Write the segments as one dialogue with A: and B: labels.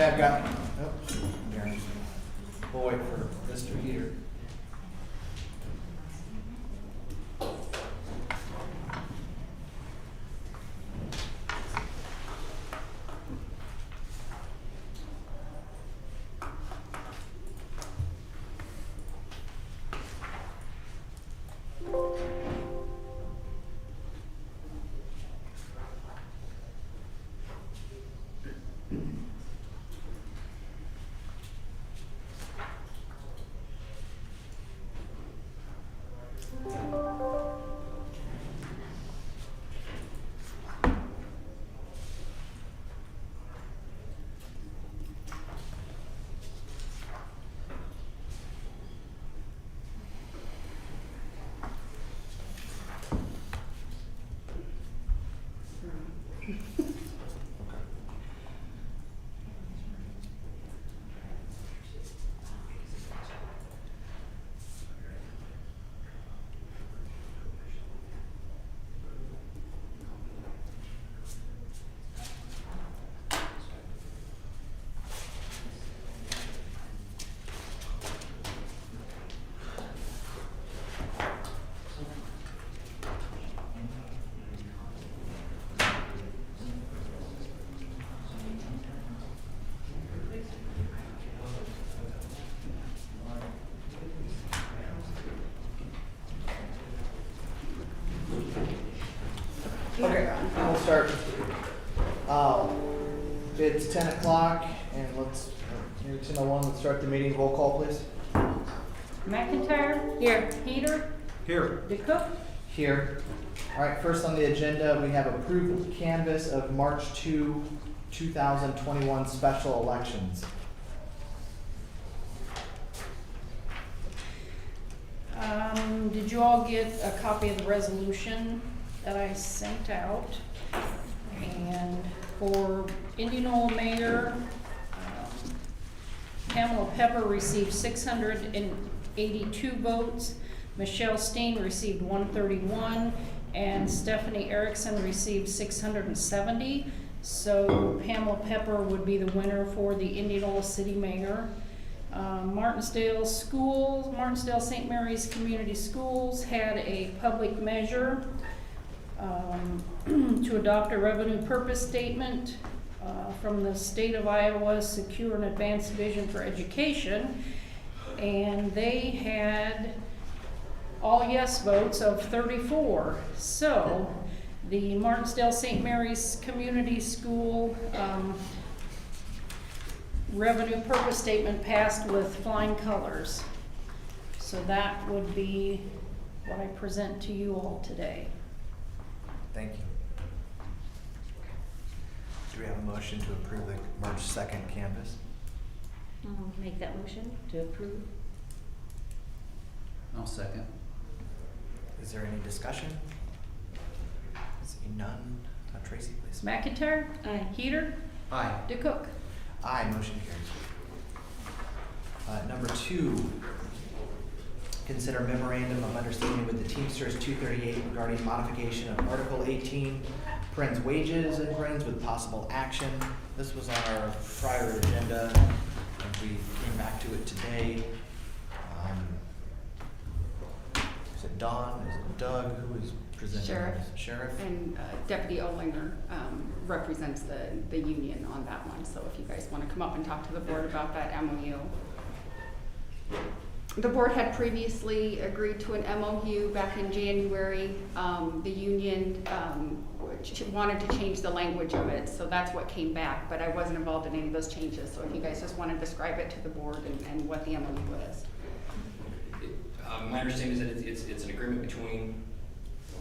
A: Okay, I've got, here. We'll wait for Mr. Heater. Okay, we'll start. It's 10 o'clock, and let's start the meeting. Roll call, please.
B: McIntyre? Here. Heater?
A: Here.
B: DeCook?
A: Here. All right, first on the agenda, we have approved canvass of March 2, 2021 special elections.
B: Did you all get a copy of the resolution that I sent out? And for Indianola Mayor, Pamela Pepper received 682 votes, Michelle Steen received 131, and Stephanie Erickson received 670. So Pamela Pepper would be the winner for the Indianola City Mayor. Martinsdale St. Mary's Community Schools had a public measure to adopt a revenue purpose statement from the state of Iowa's Secure and Advanced Vision for Education, and they had all yes votes of 34. So the Martinsdale St. Mary's Community School revenue purpose statement passed with flying colors. So that would be what I present to you all today.
A: Thank you. Do we have a motion to approve the March 2nd canvass?
C: I'll make that motion to approve.
D: I'll second.
A: Is there any discussion? Seeing none. Tracy, please.
B: McIntyre?
C: Aye.
B: Heater?
D: Aye.
B: DeCook?
A: Aye, motion carries. Number 2, consider memorandum of understanding with the Teamsters 238 regarding modification of Article 18, parens wages and parens with possible action. This was on our prior agenda, and we came back to it today. Is it Dawn? Is it Doug? Who is presenting?
E: Sheriff.
A: This? Sheriff?
E: And Deputy Olinger represents the union on that one, so if you guys want to come up and talk to the board about that MOU. The board had previously agreed to an MOU back in January. The union wanted to change the language of it, so that's what came back, but I wasn't involved in any of those changes, so if you guys just want to describe it to the board and what the MOU is.
F: My understanding is that it's an agreement between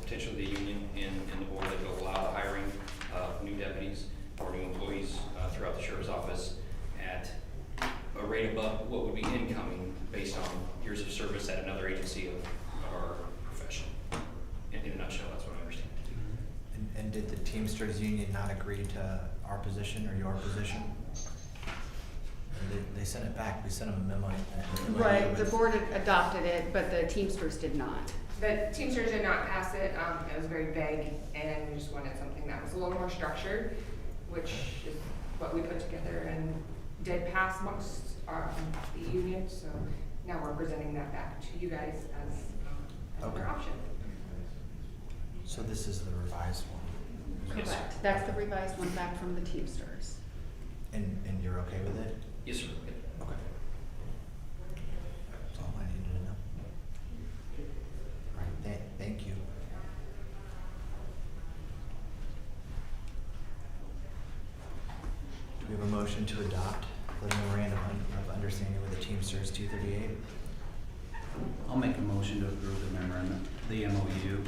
F: potentially the union and the board that will allow the hiring of new deputies or new employees throughout the sheriff's office at a rate above what would be incoming based on years of service at another agency of our profession. In a nutshell, that's what I understand.
A: And did the Teamsters union not agree to our position or your position? They sent it back. We sent them a memo.
E: Right, the board adopted it, but the Teamsters did not.
G: The Teamsters did not pass it. It was very vague, and we just wanted something that was a little more structured, which is what we put together, and did pass most, the union, so now we're presenting that back to you guys as another
A: Okay.
G: option.
A: So this is the revised one,
F: Yes, sir.
E: Correct. That's the revised one back from the Teamsters.
A: and you're okay with it?
F: Yes, sir.
A: Okay. That's all I needed to know. All right, thank you. Do we have a motion to adopt the memorandum of understanding with the Teamsters 238?
D: I'll make a motion to approve the memorandum, the MOU,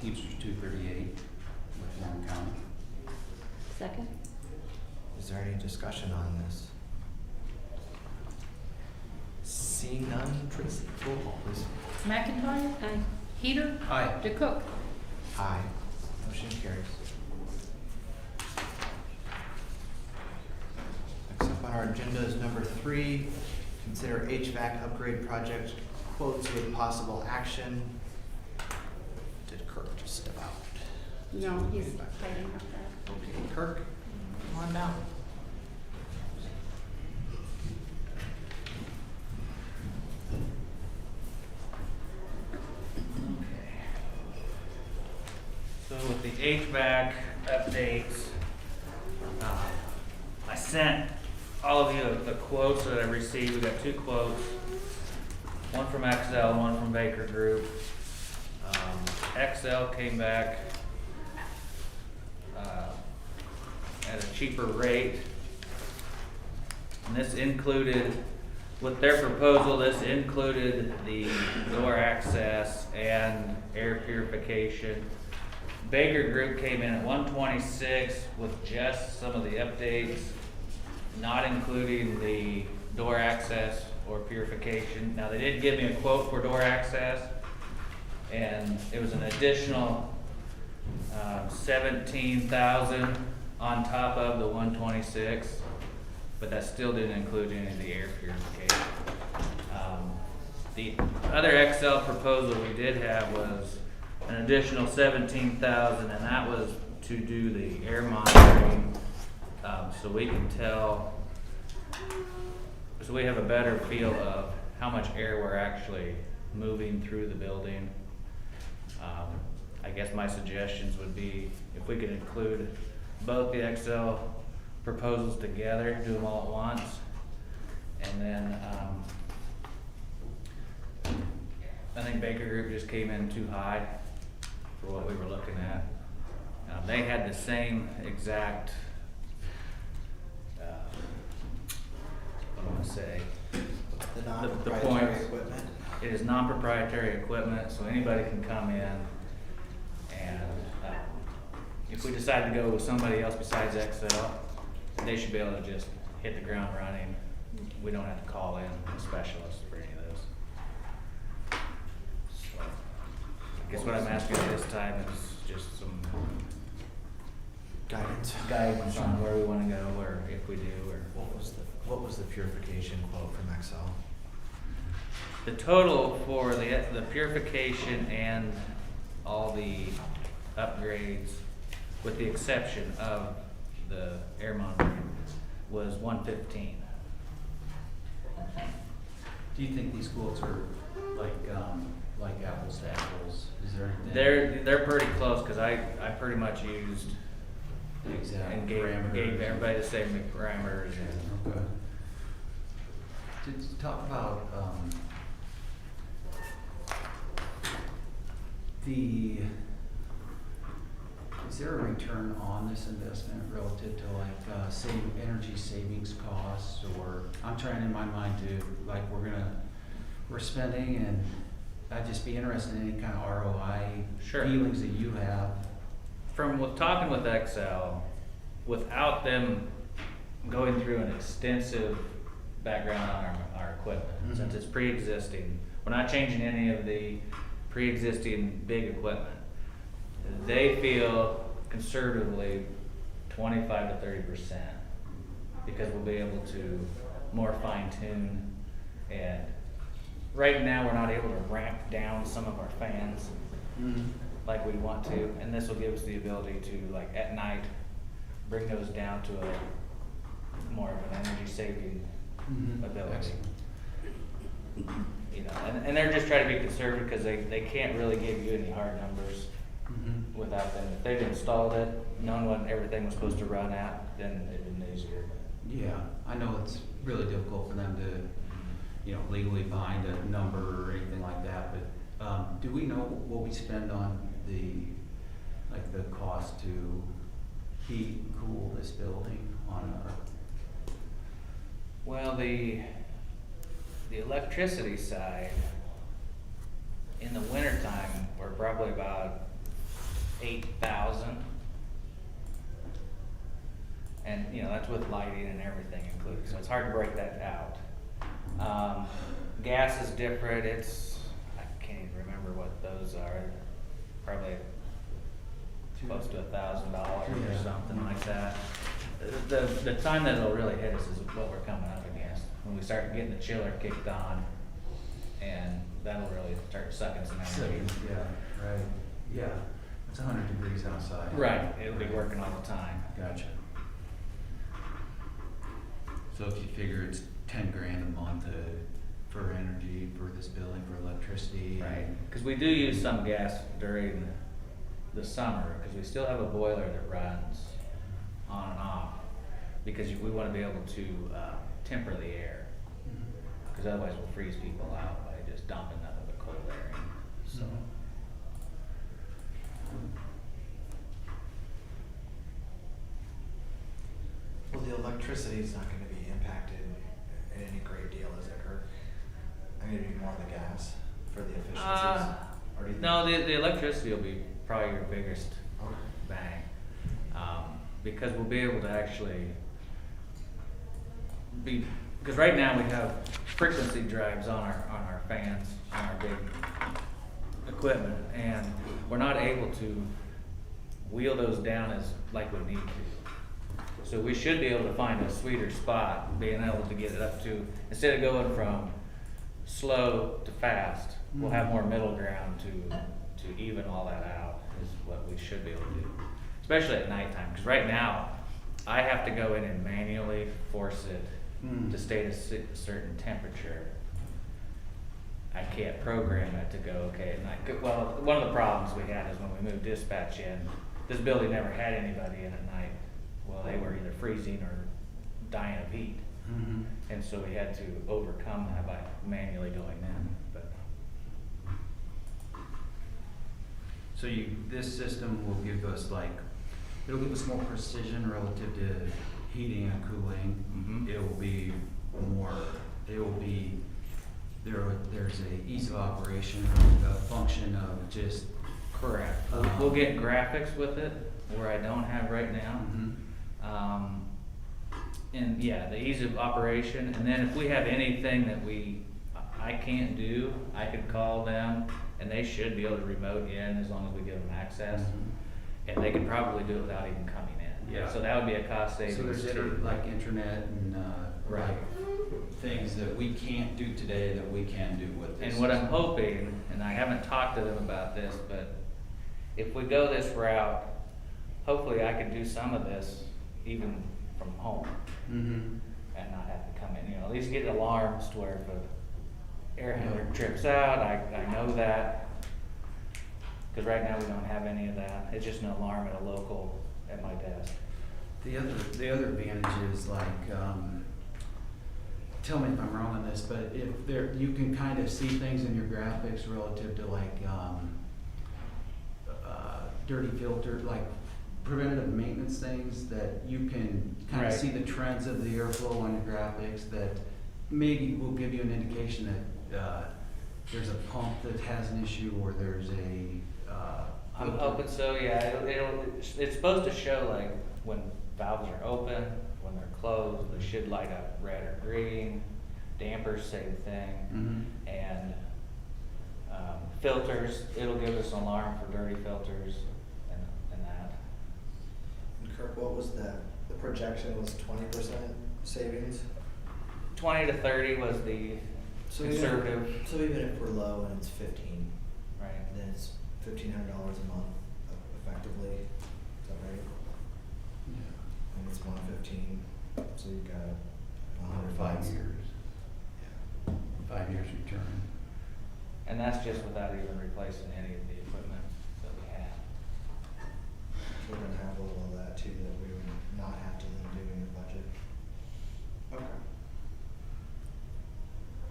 D: Teamsters 238 with Warren County.
C: Second?
A: Is there any discussion on this? Seeing none, Tracy, roll call please.
B: McIntyre,
C: Aye.
B: Heater,
D: Aye.
B: DeCook.
A: Aye. Motion carries. Next up on our agenda is number 3, consider HVAC upgrade project quotes with possible action. Did Kirk just step out?
E: No, he's hiding up there.
A: Okay, Kirk, come on down.
H: So with the HVAC updates, I sent all of you the quotes that I received. We got 2 quotes, one from XL, one from Baker Group. XL came back at a cheaper rate. And this included, with their proposal, this included the door access and air purification. Baker Group came in at $126 with just some of the updates, not including the door access or purification. Now, they did give me a quote for door access, and it was an additional $17,000 on top of the $126, but that still didn't include any of the air purification. The other XL proposal we did have was an additional $17,000, and that was to do the air monitoring, so we can tell, so we have a better feel of how much air we're actually moving through the building. I guess my suggestions would be if we could include both the XL proposals together, do them all at once, and then I think Baker Group just came in too high for what we were looking at. They had the same exact, what do I want to say?
A: The
H: The
A: non-proprietary
H: points.
A: equipment.
H: It is non-proprietary equipment, so anybody can come in, and if we decide to go with somebody else besides XL, they should be able to just hit the ground running. We don't have to call in a specialist for any of this. So, I guess what I'm asking this time is just some guidance on where we want to go, or if we do, or.
A: What was the purification quote from XL?
H: The total for the purification and all the upgrades, with the exception of the air monitoring, was $115.
D: Do you think these quotes are like apples to apples? Is there anything?
H: They're pretty close, because I pretty much used
D: Exact
H: and gave
D: parameters.
H: everybody the same parameters. And
D: Okay. To talk about is there a return on this investment relative to like energy savings costs, or I'm trying in my mind to like we're spending, and I'd just be interested in any kind of ROI
H: Sure.
D: feelings that you have.
H: talking with XL, without them going through an extensive background on our equipment, since it's pre-existing, we're not changing any of the pre-existing big equipment. They feel conservatively 25 to 30%, because we'll be able to more fine tune, and right now we're not able to ramp down some of our fans like we want to, and this will give us the ability to, like at night, bring those down to more of an energy saving
D: Mhm.
H: ability.
D: Excellent.
H: You know, and they're just trying to be conservative because they can't really give you any hard numbers
D: Mhm.
H: without them. If they've installed it, knowing what everything was supposed to run at, then it'd been easier.
D: Yeah, I know it's really difficult for them to, legally bind a number or anything like that, but, do we know what we spend on the cost to heat and cool this building on our?
H: Well, the electricity side, in the wintertime, we're probably about 8,000. And, that's with lighting and everything included, so it's hard to break that out. Gas is different, I can't even remember what those are, probably close to $1,000 or
D: Yeah.
H: something like that. The time that it'll really hit us is what we're coming up against, when we start getting the chiller kicked on, and that'll really start sucking some energy.
D: Yeah, right, yeah, it's 100 degrees outside.
H: Right, it'll be working all the time.
D: Gotcha. So if you figure it's 10 grand a month for energy for this building, for electricity.
H: Right, because we do use some gas during the summer, because we still have a boiler that runs on and off, because we want to be able to temper the air,
D: Mhm.
H: because otherwise we'll freeze people out by just dumping nothing but cold air in. So,
A: Well, the electricity is not gonna be impacted in any great deal, is it, Kirk? I mean, it'd be more the gas for the efficiencies. Or do you think-
H: no, the electricity will be probably your biggest
A: Okay.
H: bang, because we'll be able to actually because right now we have frequency drives on our fans, on our big equipment, and we're not able to wheel those down as like we need to. So we should be able to find a sweeter spot, being able to get it up to, instead of going from slow to fast, we'll have more middle ground to even all that out, is what we should be able to do. Especially at nighttime, because right now, I have to go in and manually force it to stay at a certain temperature. I can't program it to go, okay, at night. Well, one of the problems we had is when we moved dispatch in, this building never had anybody in at night. Well, they were either freezing or dying of heat.
D: Mhm.
H: And so we had to overcome that by manually going in, but.
D: So this system will give us it'll give us more precision relative to heating and cooling.
H: Mhm.
D: It will be there's a ease of operation, a function of just.
H: Correct. We'll get graphics with it, where I don't have right now.
D: Mhm.
H: And yeah, the ease of operation, and then if we have anything that I can't do, I could call them, and they should be able to remote in as long as we give them access.
D: Mhm.
H: And they could probably do it without even coming in.
D: Yeah.
H: So that would be a cost savings
D: So there's
H: too.
D: internet and,
H: Right.
D: things that we can't do today that we can do with this.
H: And what I'm hoping, and I haven't talked to them about this, but if we go this route, hopefully I could do some of this even from home
D: Mhm.
H: and not have to come in, at least get alarms to where if a air handler trips out, I know that. Cause right now we don't have any of that. It's just an alarm at a local at my desk.
D: The other advantage is tell me if I'm wrong on this, but if you can kind of see things in your graphics relative to dirty filter, preventative maintenance things, that you can kind of
H: Right.
D: see the trends of the airflow on your graphics, that maybe will give you an indication that there's a pump that has an issue, or there's a
H: I'm hoping so, yeah. It's supposed to show when valves are open, when they're closed, they should light up red or green. Dampers, same thing.
D: Mhm.
H: And filters, it'll give us an alarm for dirty filters and that.
A: And Kirk, what was the projection was 20% savings?
H: 20 to 30 was the conservative,
A: So even if we're low and it's 15,
H: right?
A: then it's $1,500 a month effectively, is that right?
D: Yeah.
A: And it's 115 So you got
D: 5
A: 105
D: years.
A: Yeah.
D: 5 years return.
H: And that's just without even replacing any of the equipment that we have.
A: So we're gonna have a little of that too, that we would not have to then do in your budget. Okay.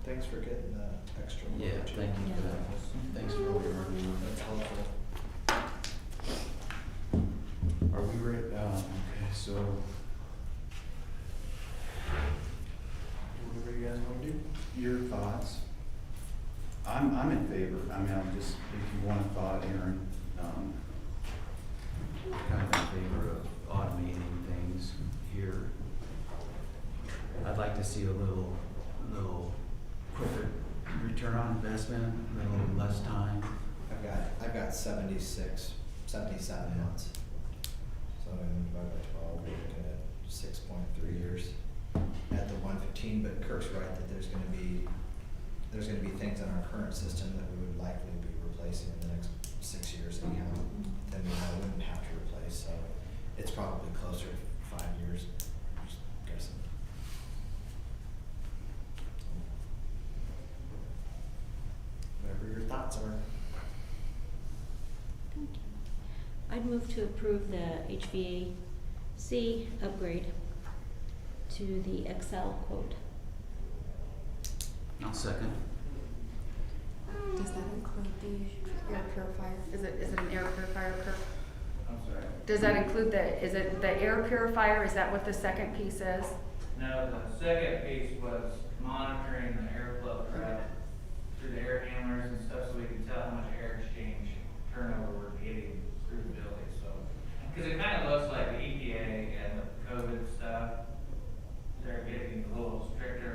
A: Thanks for getting the extra.
D: Yeah,
A: load, too.
D: thank you for that. Thanks for all your work.
A: That's helpful.
D: Are we ready? Okay, so.
A: Whatever you guys wanna do.
D: Your thoughts? I'm in favor. I mean, I'm just, if you want a thought, Aaron, kind of in favor of automating things here. I'd like to see a little quicker return on investment, a little less time.
A: I've got 77 months. So I'm divided by 12, we're looking at 6.3 years at the 115, but Kirk's right that there's gonna be things in our current system that we would likely be replacing in the next 6 years anyhow, then we wouldn't have to replace, so it's probably closer to 5 years, just guessing. Whatever your thoughts are.
C: Thank you. I'd move to approve the HVAC upgrade to the Excel quote.
D: I'll second.
E: Does that include the air purifier? Is it an air purifier, Kirk?
H: I'm sorry.
E: Does that include is it the air purifier? Is that what the second piece is?
H: No, the second piece was monitoring the airflow throughout, through the air handlers and stuff, so we can tell how much air exchange turnover we're getting through the building, so. Cause it kinda looks like the EPA and the COVID stuff, they're getting a little stricter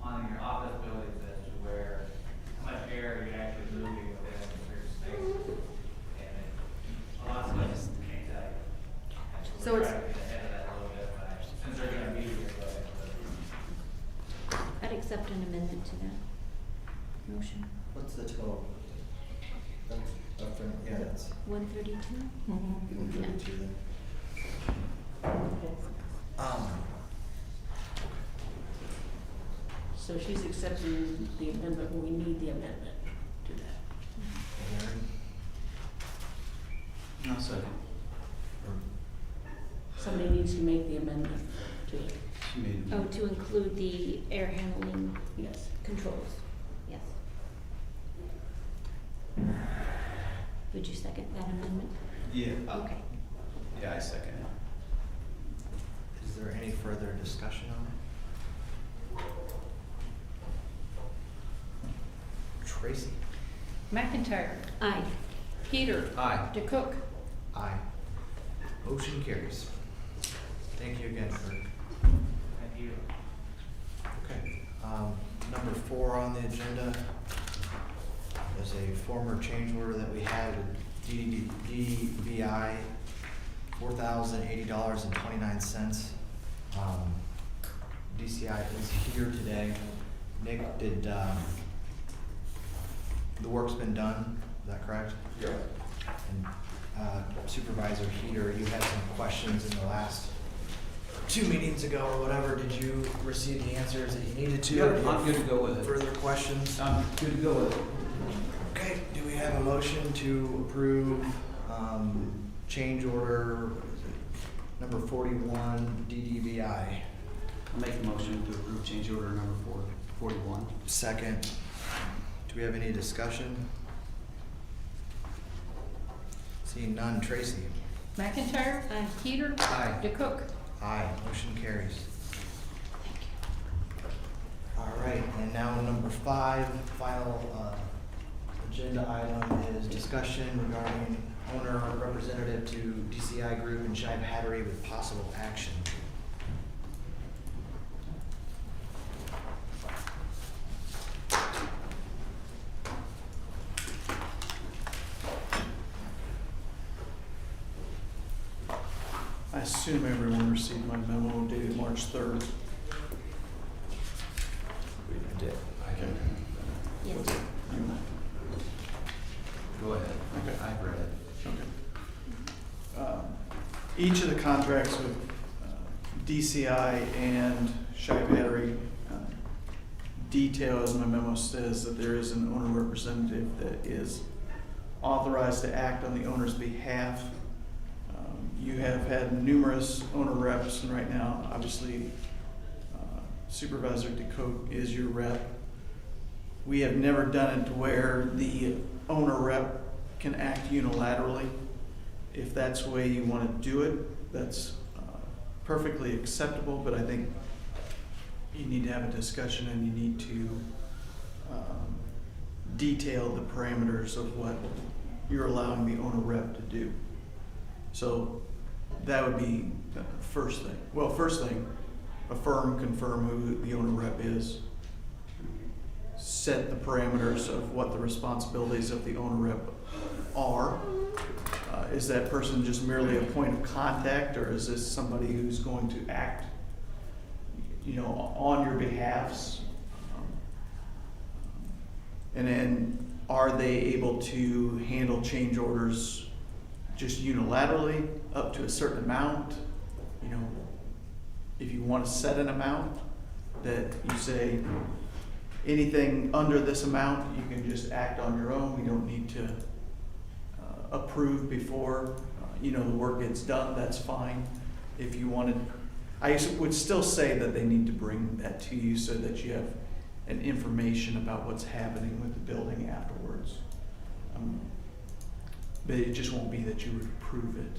H: on your office buildings as to where, how much air you're actually moving within a certain space. And a lot of us can't tell you.
E: So
H: We're
E: it's-
H: trying to get ahead of that a little bit, since they're gonna be here, but.
C: I'd accept an amendment to that motion.
A: What's the total? That's up front, yeah, that's
C: 132?
A: 132 then.
I: So she's accepting the amendment, but we need the amendment to that.
A: Aaron,
D: I'll second.
I: Somebody needs to make the amendment to it.
D: She made it.
C: Oh, to include the air handling
I: Yes.
C: controls, yes. Would you second that amendment?
D: Yeah.
C: Okay.
D: Yeah, I second it.
A: is there any further discussion on it? Tracy?
B: McIntyre.
C: Aye.
B: Peter.
D: Aye.
B: DeCook.
A: Aye. Motion carries. Thank you again, Kirk.
H: Thank you.
A: Okay, number 4 on the agenda is a former change order that we had with DVI, $4,080.29. DCI is here today. Nick, did, the work's been done, is that correct?
J: Yeah.
A: And Supervisor Heater, you had some questions in the last 2 meetings ago or whatever. Did you receive the answers that you needed to?
D: Yeah,
A: or do you
D: I'm
A: have
D: good to go with it.
A: Further questions?
D: I'm good to go with it.
A: Okay, do we have a motion to approve, change order, what is it, number 41, DDVI?
D: I'll make a motion to approve change order number 41.
A: Second. Do we have any discussion? Seeing none, Tracy?
B: McIntyre.
C: Aye.
B: Peter.
A: Aye.
B: DeCook.
A: Aye, motion carries. All right, and now number 5, final agenda item is discussion regarding owner representative to DCI Group and Shibe Hattery with possible action.
J: I assume everyone received my memo dated March 3rd.
A: We did.
D: Okay.
C: Yes.
D: Go ahead.
J: Okay.
D: I've read it.
J: Okay. Each of the contracts with DCI and Shy Battery detail, as my memo says, that there is an owner representative that is authorized to act on the owner's behalf. You have had numerous owner reps, and right now, obviously, Supervisor DeCote is your rep. We have never done it to where the owner rep can act unilaterally. If that's the way you want to do it, that's perfectly acceptable, but I think you need to have a discussion and you need to detail the parameters of what you're allowing the owner rep to do. So that would be the first thing. Well, first thing, confirm who the owner rep is. Set the parameters of what the responsibilities of the owner rep are. Is that person just merely a point of contact, or is this somebody who's going to act, on your behalfs? And then, are they able to handle change orders just unilaterally up to a certain amount? If you want to set an amount that you say anything under this amount, you can just act on your own. We don't need to approve before the work gets done. That's fine. If you wanted, I would still say that they need to bring that to you so that you have an information about what's happening with the building afterwards. But it just won't be that you would approve it,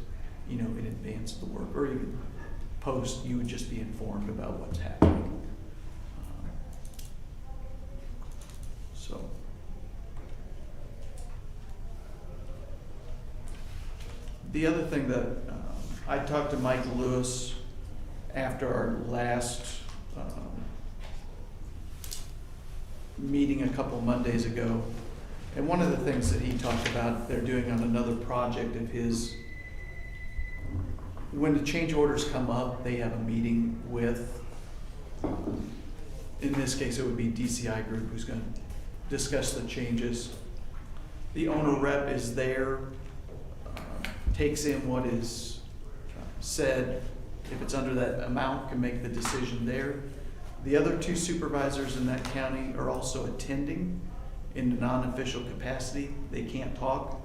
J: in advance of the work, or even post. You would just be informed about what's happening. So. The other thing that I talked to Mike Lewis after our last meeting a couple Mondays ago, and one of the things that he talked about they're doing on another project of his, when the change orders come up, they have a meeting with, in this case it would be DCI Group, who's going to discuss the changes. The owner rep is there, takes in what is said. If it's under that amount, can make the decision there. The other two supervisors in that county are also attending in a non-official capacity. They can't talk,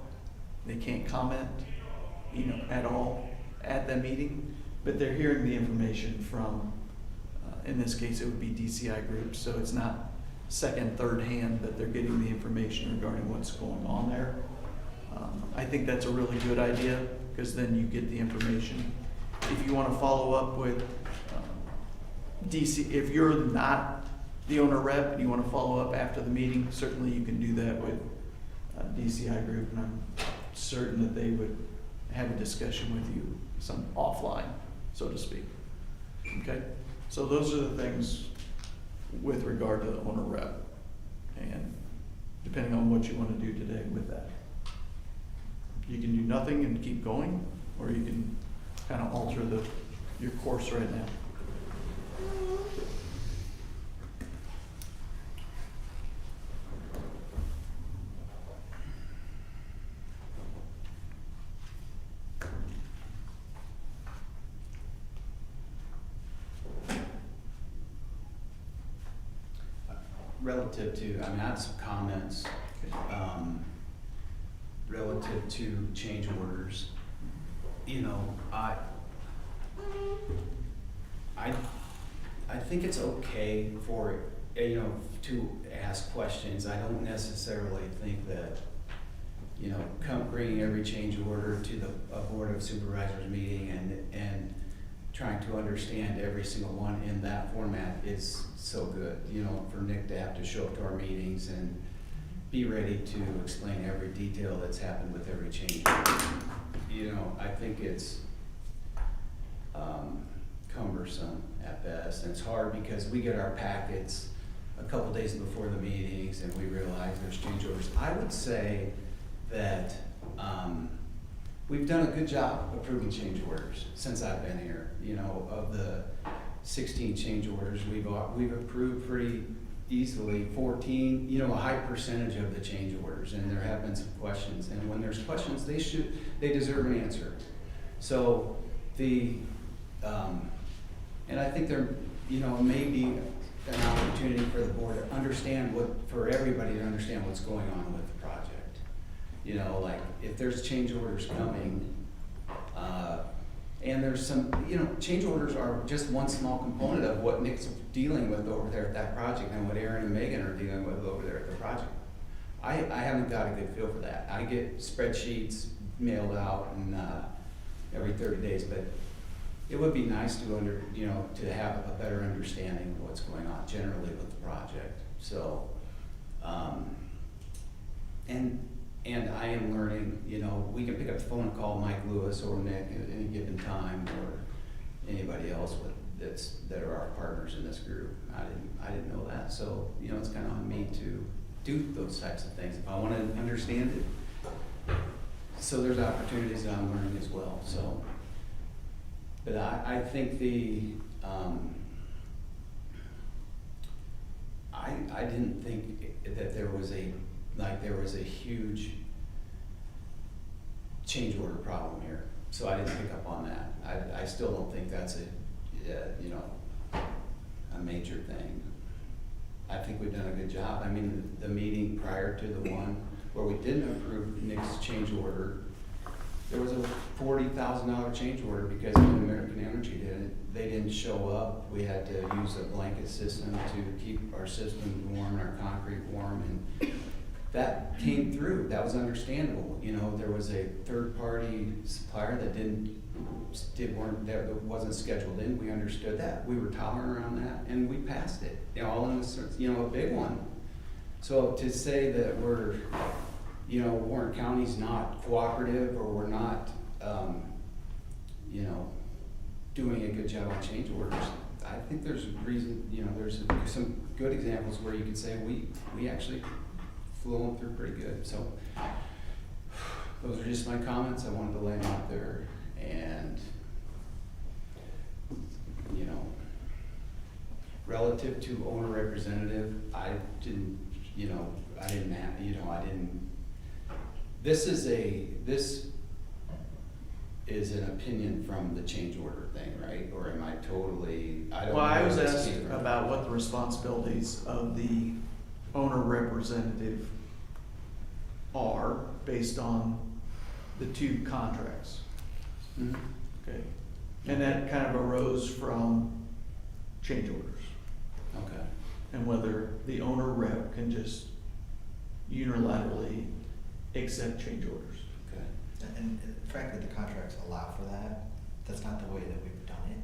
J: they can't comment, at all at that meeting, but they're hearing the information from, in this case, it would be DCI Group, so it's not second, third hand, but they're getting the information regarding what's going on there. I think that's a really good idea, because then you get the information. If you want to follow up with DC, if you're not the owner rep and you want to follow up after the meeting, certainly you can do that with DCI Group, and I'm certain that they would have a discussion with you, some offline, so to speak. Okay, so those are the things with regard to the owner rep, and depending on what you want to do today with that. You can do nothing and keep going, or you can kind of alter your course right now.
D: Relative to, I had some comments, relative to change orders. I think it's okay for, to ask questions. I don't necessarily think that, bringing every change order to a Board of Supervisors meeting and trying to understand every single one in that format is so good. For Nick to have to show up to our meetings and be ready to explain every detail that's happened with every change. I think it's cumbersome at best, and it's hard because we get our packets a couple days before the meetings and we realize there's change orders. I would say that we've done a good job approving change orders since I've been here. Of the 16 change orders we've approved pretty easily 14, a high percentage of the change orders, and there have been some questions, and when there's questions, they deserve an answer. So the And I think there, you know, may be an opportunity for the board to understand for everybody to understand what's going on with the project. You know, like, if there's change orders coming, and there's some, you know, change orders are just one small component of what Nick's dealing with over there at that project and what Aaron and Megan are dealing with over there at the project. I haven't got a good feel for that. I get spreadsheets mailed out and, every 30 days, but it would be nice to to have a better understanding of what's going on generally with the project. So, and I am learning, you know, we can pick up the phone and call Mike Lewis or Nick at any given time, or anybody else that are our partners in this group. I didn't know that. So, you know, it's kind of on me to do those types of things if I want to understand it. So there's opportunities that I'm learning as well. So, but I think I didn't think that there was a huge change order problem here. So I didn't pick up on that. I still don't think that's a major thing. I think we've done a good job. I mean, the meeting prior to the one where we didn't approve Nick's change order, there was a $40,000 change order because American Energy they didn't show up. We had to use a blanket system to keep our systems warm and our concrete warm, and that came through. That was understandable. You know, there was a third-party supplier that wasn't scheduled in. We understood that. We were tolerant around that, and we passed it. You know, all in this, you know, a big one. So to say that Warren County's not cooperative, or we're not, doing a good job on change orders, I think there's a reason, there's some good examples where you could say we actually flew them through pretty good. So those are just my comments. I wanted to lay them out there, and, relative to owner representative, this is an opinion from the change order thing, right? Or am I totally, I don't know.
J: Well, I was
D: this
J: asked
D: either.
J: about what the responsibilities of the owner representative are based on the two contracts.
D: Mhm.
J: Okay. And that kind of arose from change orders,
D: Okay.
J: and whether the owner rep can just unilaterally accept change orders.
D: Okay.
A: And frankly, the contracts allow for that. That's not the way that we've done it.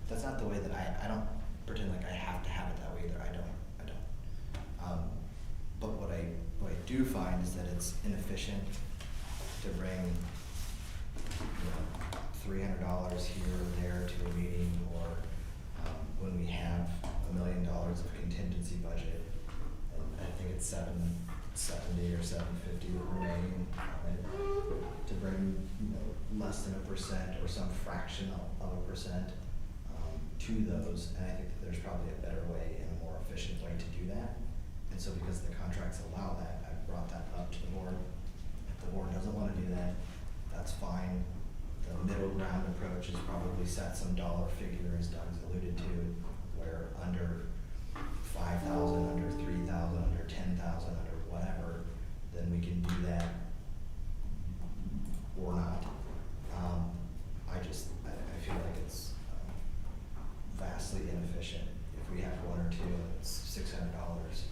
A: That's not the way that I don't pretend like I have to have it that way either. I don't. But what I do find is that it's inefficient to bring, $300 here or there to a meeting, or when we have $1 million of contingency budget, and I think it's $770 or $750 remaining, to bring less than 1% or some fraction of 1% to those. And I think that there's probably a better way and a more efficient way to do that. And so because the contracts allow that, I've brought that up to the board. If the board doesn't want to do that, that's fine. The middle ground approach is probably set some dollar figure, as Doug's alluded to, where under 5,000, under 3,000, under 10,000, under whatever, then we can do that or not. I feel like it's vastly inefficient if we have one or two and it's $600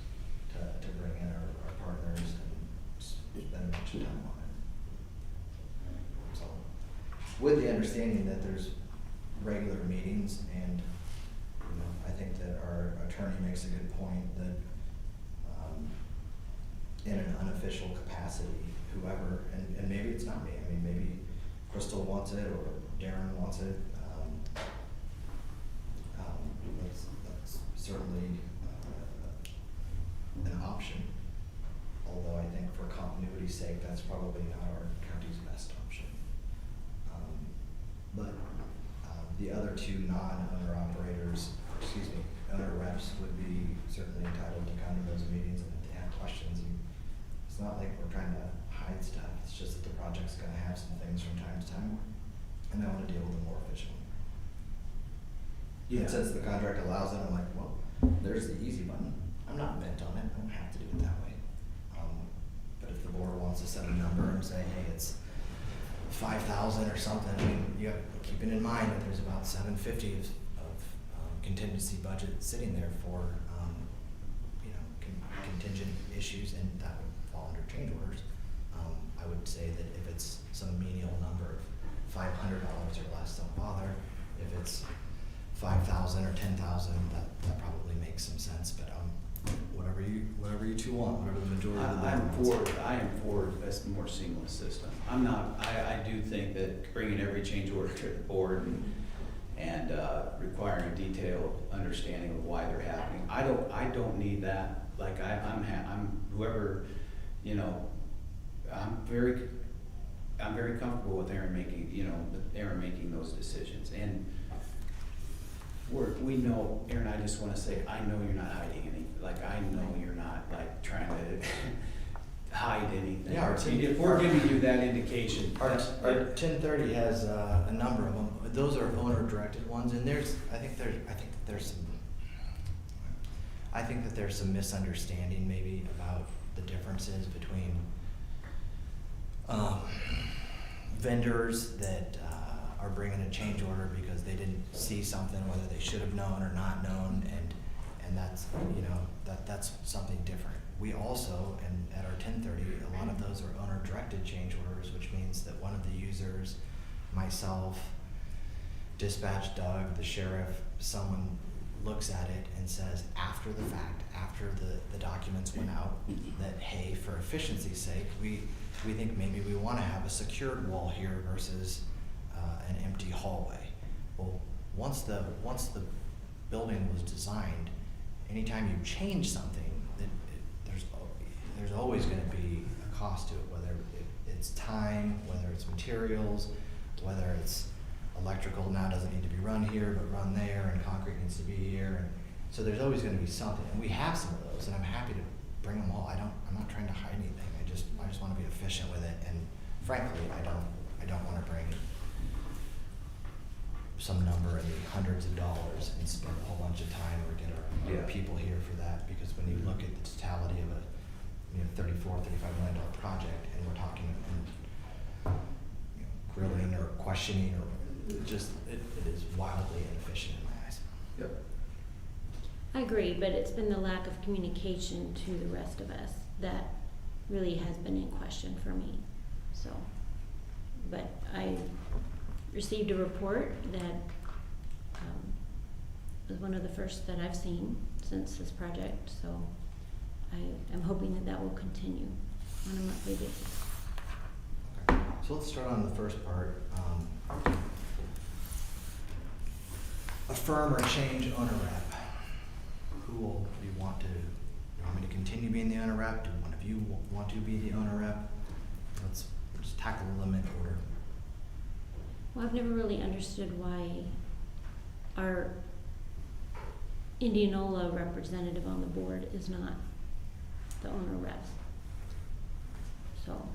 A: to bring in our partners and spend a bunch of time on it. So, with the understanding that there's regular meetings, and I think that our attorney makes a good point that in an unofficial capacity, whoever, and maybe it's not me, I mean, maybe Crystal wants it or Darren wants it, that's certainly an option. Although I think for continuity's sake, that's probably not our county's best option. But the other two non-owner owner reps would be certainly entitled to come to those meetings, and if they have questions. And it's not like we're trying to hide stuff, it's just that the project's gonna have some things from time to time, and I wanna deal with them more efficiently. And since the contract allows it, I'm like, well, there's the easy button. I'm not bent on it, I don't have to do it that way. But if the board wants to set a number and say, hey, it's 5,000 or something, I mean, you have, keeping in mind that there's about $750 of contingency budget sitting there for, you know, contingent issues, and that would fall under change orders. I would say that if it's some menial number of $500 or less, don't bother. If it's 5,000 or 10,000, that probably makes some sense, but whatever you two want, whatever the majority of the board wants.
D: I am for a more seamless system. I'm not, I do think that bringing every change order to the board and requiring a detailed understanding of why they're happening, I don't need that. Like I'm whoever, you know, I'm very comfortable with Aaron making those decisions. And we know, Aaron, I just wanna say, I know you're not hiding anything. Like, I know you're not like trying to hide anything.
A: Yeah,
D: If we're giving you that indication.
A: Our 1030 has a number of them. Those are owner-directed ones, and I think that there's some misunderstanding maybe about the differences between vendors that are bringing a change order because they didn't see something, whether they should have known or not known, and that's, you know, that's something different. We also, and at our 1030, a lot of those are owner-directed change orders, which means that one of the users, myself, dispatch Doug, the sheriff, someone looks at it and says after the fact, after the documents went out, that hey, for efficiency's sake, we think maybe we want to have a secured wall here versus an empty hallway. Well, once the building was designed, anytime you change something, there's always going to be a cost to it, whether it's time, whether it's materials, whether it's electrical now doesn't need to be run here but run there, and concrete needs to be here, and so there's always going to be something, and we have some of those, and I'm happy to bring them all. I'm not trying to hide anything. I just want to be efficient with it, and frankly, I don't want to bring some number in the hundreds of dollars and spend a whole bunch of time or get our people here for that, because when you look at the totality of a $34-35 million project, and we're talking grilling or questioning, or it is wildly inefficient in my eyes.
D: Yep.
C: I agree, but it's been the lack of communication to the rest of us that really has been in question for me. So, but I received a report that was one of the first that I've seen since this project, so I am hoping that will continue on a monthly basis.
A: Okay. So let's start on the first part. Affirm or change owner rep. Who will you want to? You want me to continue being the owner rep? Do one of you want to be the owner rep? Let's just tackle them in order.
C: Well, I've never really understood why our Indianola representative on the board is not the owner rep. So,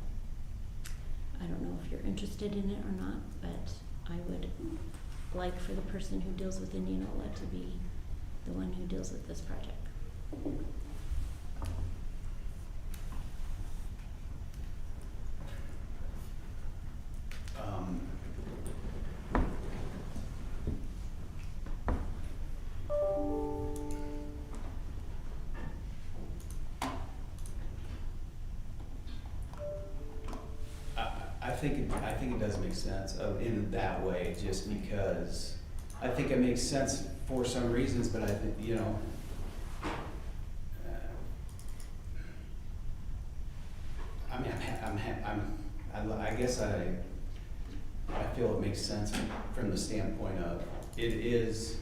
C: I don't know if you're interested in it or not, but I would like for the person who deals with Indianola to be the one who deals with this project.
D: I think it does make sense in that way, just because I think it makes sense for some reasons, but I think, I mean, I guess I feel it makes sense from the standpoint of it is,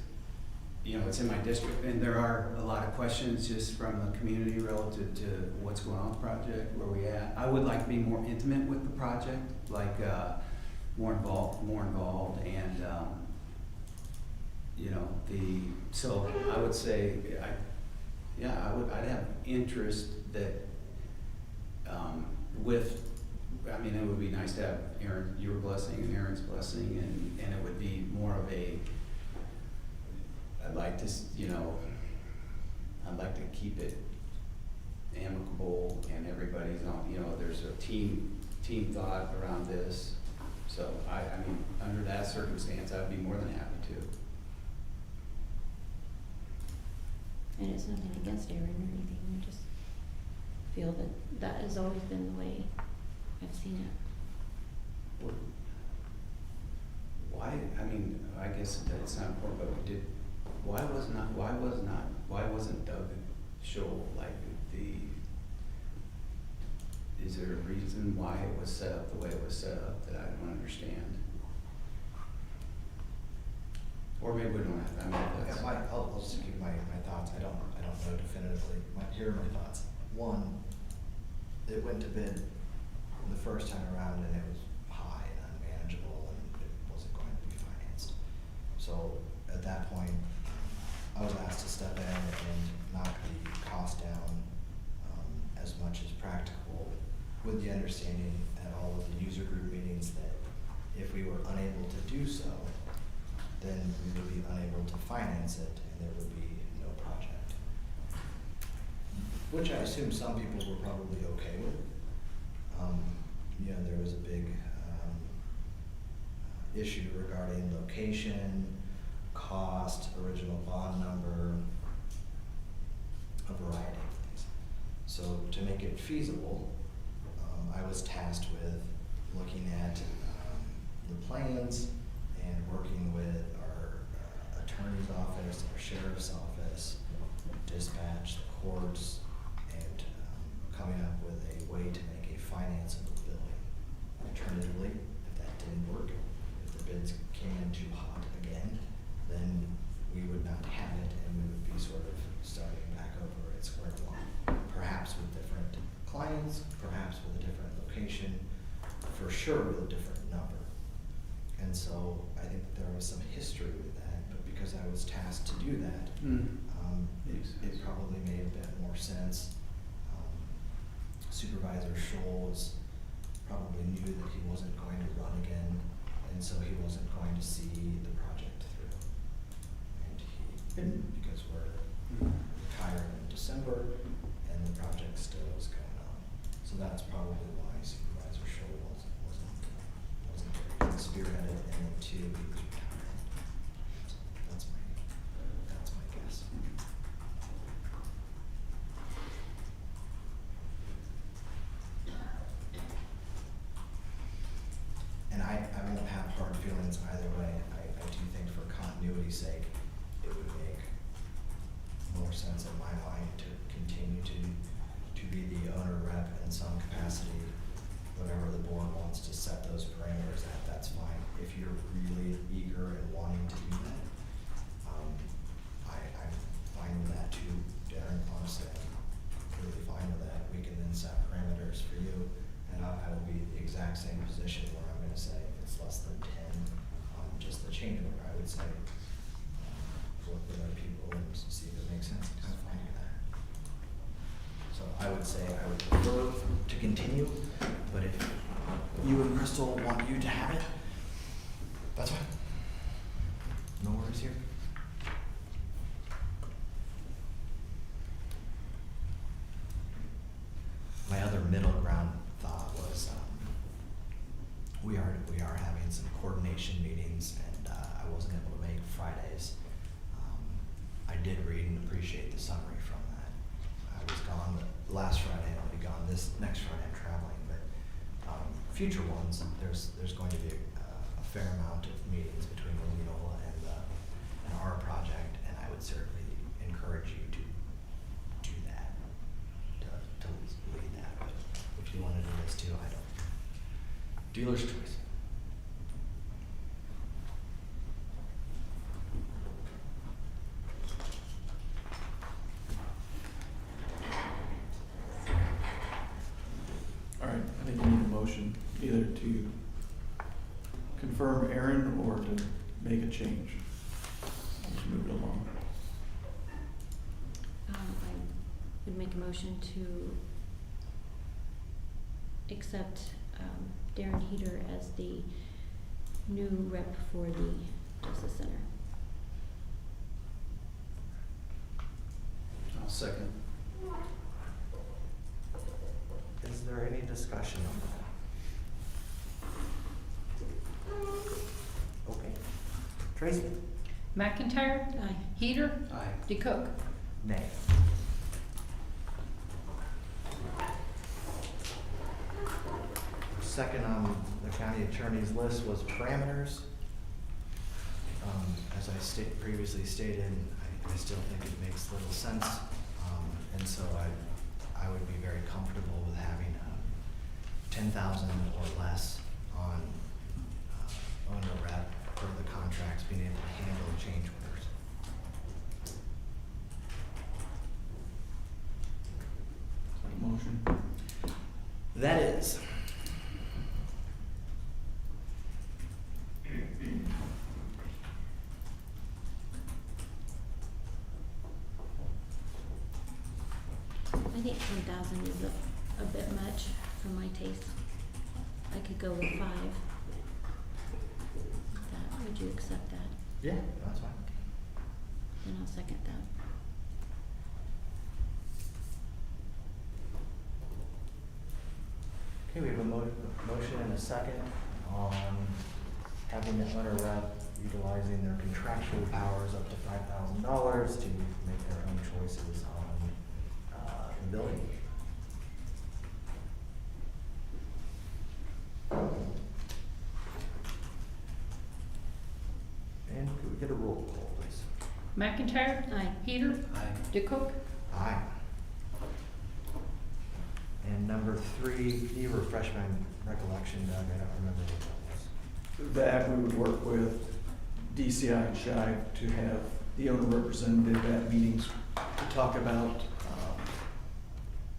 D: it's in my district, and there are a lot of questions just from the community relative to what's going on with the project, where we at. I would like to be more intimate with the project, like more involved, and so I would say, I'd have interest that it would be nice to have your blessing and Aaron's blessing, and it would be more of a
K: know, I'd like to keep it amicable and everybody's on, you know, there's a team thought around this. So I mean, under that circumstance, I'd be more than happy to.
C: And it's nothing against Aaron or anything, I just feel that that has always been the way I've seen it.
K: Why, I mean, I guess it's not important, but we did, why wasn't Doug Scholl like is there a reason why it was set up the way it was set up that I don't understand? Or maybe we don't have, I mean, that's.
A: I'll just give my thoughts. I don't know definitively. Here are my thoughts. One, it went to bid the first time around and it was high and unmanageable and it wasn't going to be financed. So at that point, I was asked to step in and knock the cost down as much as practicable, with the understanding at all of the user group meetings that if we were unable to do so, then we would be unable to finance it and there would be no project. Which I assume some people were probably okay with. You know, there was a big issue regarding location, cost, original bond number, a variety of things. So to make it feasible, I was tasked with looking at the plans and working with our attorney's office, our sheriff's office, dispatch, the courts, and coming up with a way to make a financeable building. Alternatively, if that didn't work, if the bids came in too hot again, then we would not have it and we would be sort of starting back over at square one. Perhaps with different clients, perhaps with a different location, for sure with a different number. And so I think there was some history with that, but because I was tasked to do that, it probably made a bit more sense. Supervisor Scholl probably knew that he wasn't going to run again, and so he wasn't going to see the project through. And he didn't, because we're retiring in December, and the project still is going on. So that's probably why Supervisor Scholl wasn't spearheaded, and then two, he was retiring. So that's my guess. And I won't have hard feelings either way. I do think for continuity's sake, it would make more sense in my mind to continue to be the owner rep in some capacity. Whatever the board wants to set those parameters at, that's fine. If you're really eager and wanting to do that, I'm fine with that too, Darren, honestly. I'm completely fine with that. We can then set parameters for you, and I will be in the exact same position where I'm gonna say if it's less than 10 on just the change order, I would say, work with other people and see if it makes sense. I'm kind of fine with that. So I would say I would prefer to continue, but if you and Crystal want you to have it, that's fine. No worries here. My other middle ground thought was we are having some coordination meetings, and I wasn't able to make Fridays. I did read and appreciate the summary from that. I was gone the last Friday, and I'll be gone this next Friday. I'm traveling, but future ones, there's going to be a fair amount of meetings between Leola and our project, and I would certainly encourage you to do that, to lead that. But if you want to do this too, I don't. Dealer's choice.
J: All right, I think we need a motion either to confirm Aaron or to make a change. Let's move it along.
C: I would make a motion to accept Darren Heater as the new rep for the Justice Center.
D: Second.
A: Is there any discussion on that? Okay. Tracy?
B: McIntyre.
C: Aye.
B: Heater.
D: Aye.
B: DeCook.
A: Nay. Second on the county attorney's list was parameters. As I previously stated, I still think it makes little sense. And so I would be very comfortable with having 10,000 or less on owner rep for the contracts, being able to handle change orders.
J: Motion.
A: That is.
C: I think 10,000 is a bit much for my taste. I could go with 5. Would you accept that?
A: Yeah, that's fine.
C: Then I'll second that.
A: Okay, we have a motion and a second on having the owner rep utilizing their contractual powers up to $5,000 to make their own choices on the building. And could we get a roll call, please?
B: McIntyre.
C: Aye.
B: Heater.
D: Aye.
B: DeCook.
A: Aye. And number 3, can you refresh my recollection, Doug? I don't remember what that was.
J: That we would work with DCI and Shive to have the owner representative at meetings to talk about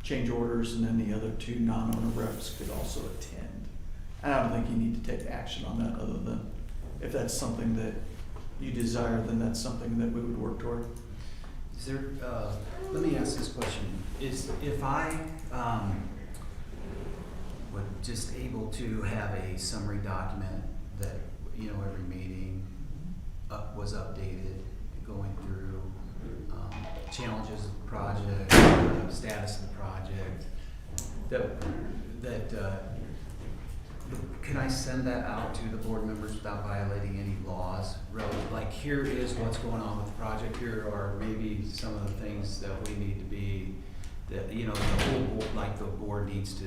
J: change orders, and then the other 2 non-owner reps could also attend. And I don't think you need to take action on that, other than if that's something that you desire, then that's something that we would work toward.
D: Is there, let me ask this question. Is, if I, were just able to have a summary document that, you know, every meeting was updated, going through, challenges of the project, status of the project, can I send that out to the board members without violating any laws? Really, like, here is what's going on with the project, here are maybe some of the things that we need to be, that, you know, the whole board, like the board needs to,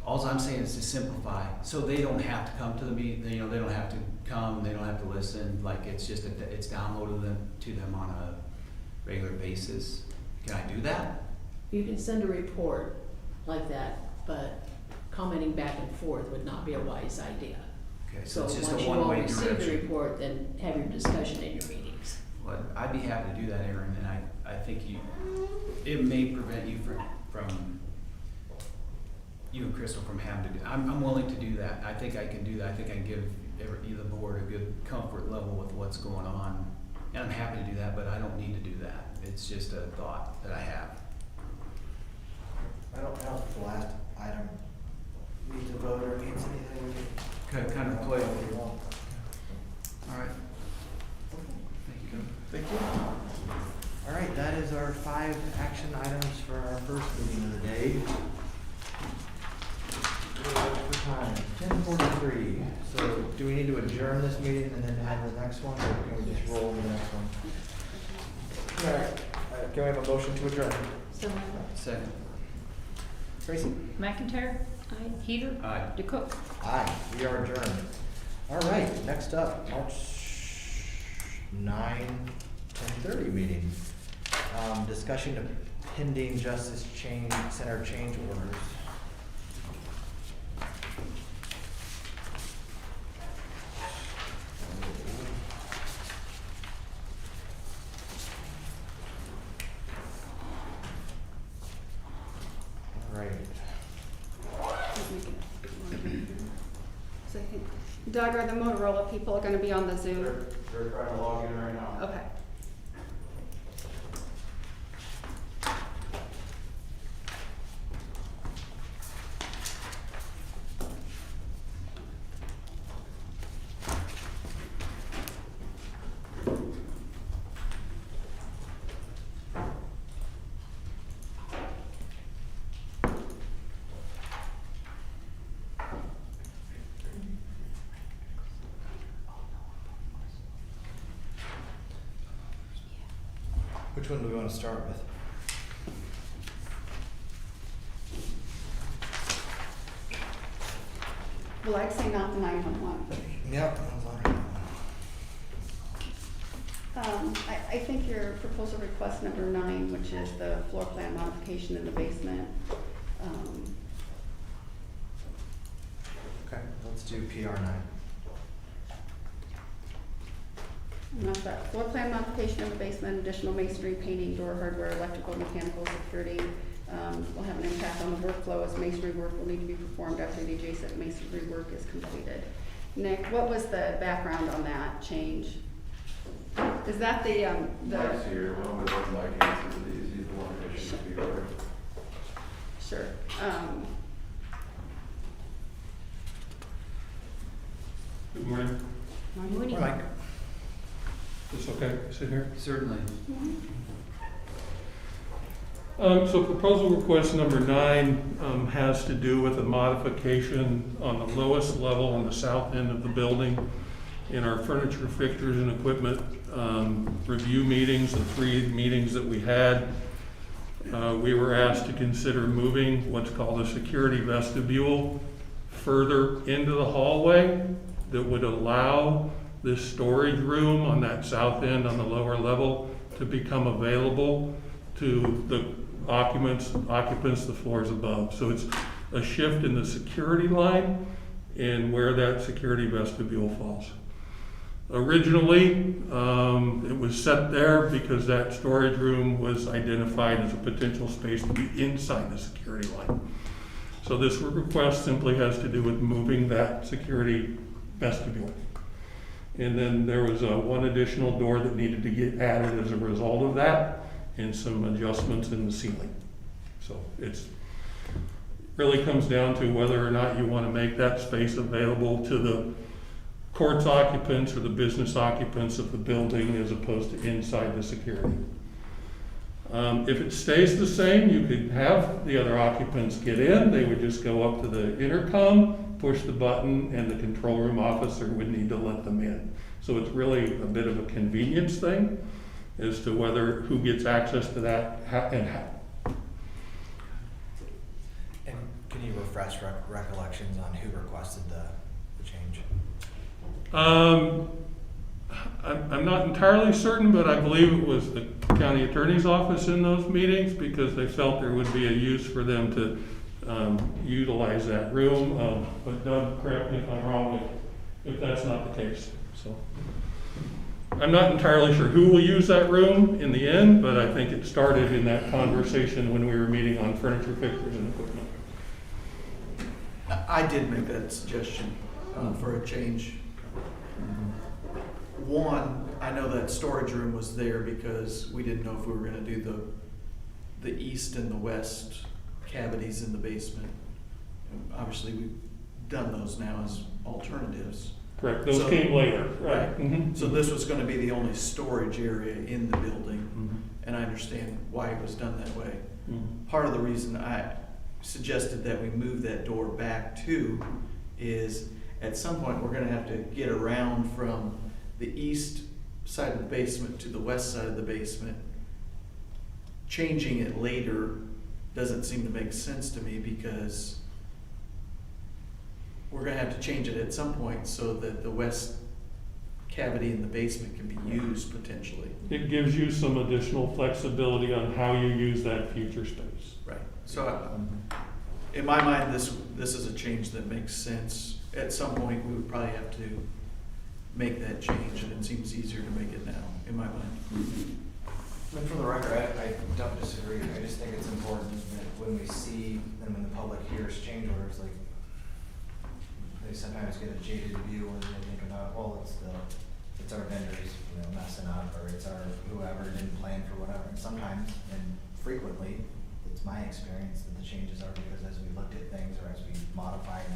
D: all I'm saying is to simplify, so they don't have to come to the meeting, you know, they don't have to come, they don't have to listen, like, it's just, it's downloaded to them on a regular basis. Can I do that?
I: You can send a report like that, but commenting back and forth would not be a wise idea.
D: Okay,
I: So
D: it's just
I: once
D: a
I: you all
D: one-way
I: receive the
D: direction.
I: report, then have your discussion in your meetings.
D: Well, I'd be happy to do that, Aaron, and I think it may prevent you from you and Crystal from having to do, I'm willing to do that. I think I can do that. I think I can give the board a good comfort level with what's going on. And I'm happy to do that, but I don't need to do that. It's just a thought that I have.
A: I don't think the last item needs a vote or needs anything. We can
D: Kind of play.
A: what we want.
D: All right. Thank you, Kevin.
J: Thank you.
A: All right, that is our 5 action items for our first meeting of the day. For time, 10:43. So do we need to adjourn this meeting and then have the next one, or can we just roll to the next one? All right, can we have a motion to adjourn?
C: So,
D: Second.
A: Tracy?
B: McIntyre.
C: aye.
B: Heater.
D: Aye.
B: DeCook.
A: Aye, we are adjourned. All right, next up, March 9, 10:30 meeting. Discussion of pending Justice Center change orders. All right.
E: So I think, Doug, are the Motorola people gonna be on the Zoom?
J: They're trying to log in right now.
E: Okay.
A: Which one do we want to start with?
E: Well, I'd say not the 911.
A: Yep.
E: I think your proposal request number 9, which is the floor plan modification in the basement.
A: Okay, let's do PR9.
E: And that's that floor plan modification of the basement, additional masonry, painting, door hardware, electrical, mechanical, security, will have an impact on the workflow as masonry work will need to be performed after the adjacent masonry work is completed. Nick, what was the background on that change? Is that the,
L: Mike's here, well, we let Mike answer these, he's the one that should be over.
E: Sure.
L: Good morning,
C: Morning.
A: Mike.
L: is this okay, sit here?
D: Certainly.
L: So proposal request number 9 has to do with a modification on the lowest level on the south end of the building. In our furniture, fixtures, and equipment review meetings, the 3 meetings that we had, we were asked to consider moving what's called a security vestibule further into the hallway that would allow this storage room on that south end on the lower level to become available to the occupants the floors above. So it's a shift in the security line and where that security vestibule falls. Originally, it was set there because that storage room was identified as a potential space to be inside the security line. So this request simply has to do with moving that security vestibule. And then there was one additional door that needed to get added as a result of that, and some adjustments in the ceiling. So it's really comes down to whether or not you want to make that space available to the courts occupants or the business occupants of the building as opposed to inside the security. If it stays the same, you could have the other occupants get in, they would just go up to the intercom, push the button, and the control room officer would need to let them in. So it's really a bit of a convenience thing as to whether, who gets access to that and how.
A: And can you refresh recollections on who requested the change?
L: I'm not entirely certain, but I believe it was the county attorney's office in those meetings because they felt there would be a use for them to utilize that room. But Doug, correct me if I'm wrong if that's not the case. So I'm not entirely sure who will use that room in the end, but I think it started in that conversation when we were meeting on furniture, fixtures, and equipment.
J: I did make that suggestion for a change. One, I know that storage room was there because we didn't know if we were gonna do the east and the west cavities in the basement. And obviously, we've done those now as alternatives.
L: Correct, those
J: So-
L: came later, right?
J: Right.
L: Mhm.
J: So this was gonna be the only storage area in the building,
L: Mhm.
J: and I understand why it was done that way.
L: Mhm.
J: Part of the reason I suggested that we move that door back too is at some point, we're gonna have to get around from the east side of the basement to the west side of the basement. Changing it later doesn't seem to make sense to me because we're gonna have to change it at some point so that the west cavity in the basement can be used potentially.
L: It gives you some additional flexibility on how you use that future space.
J: Right. So in my mind, this is a change that makes sense. At some point, we would probably have to make that change, and it seems easier to make it now, in my mind.
A: And for the record, I don't disagree. I just think it's important that when we see and when the public hears change orders, like, they sometimes get a jaded view when they think about, well, it's our vendors, messing up, or it's our whoever didn't plan for whatever. And sometimes, and frequently, it's my experience that the changes are because as we looked at things or as we modified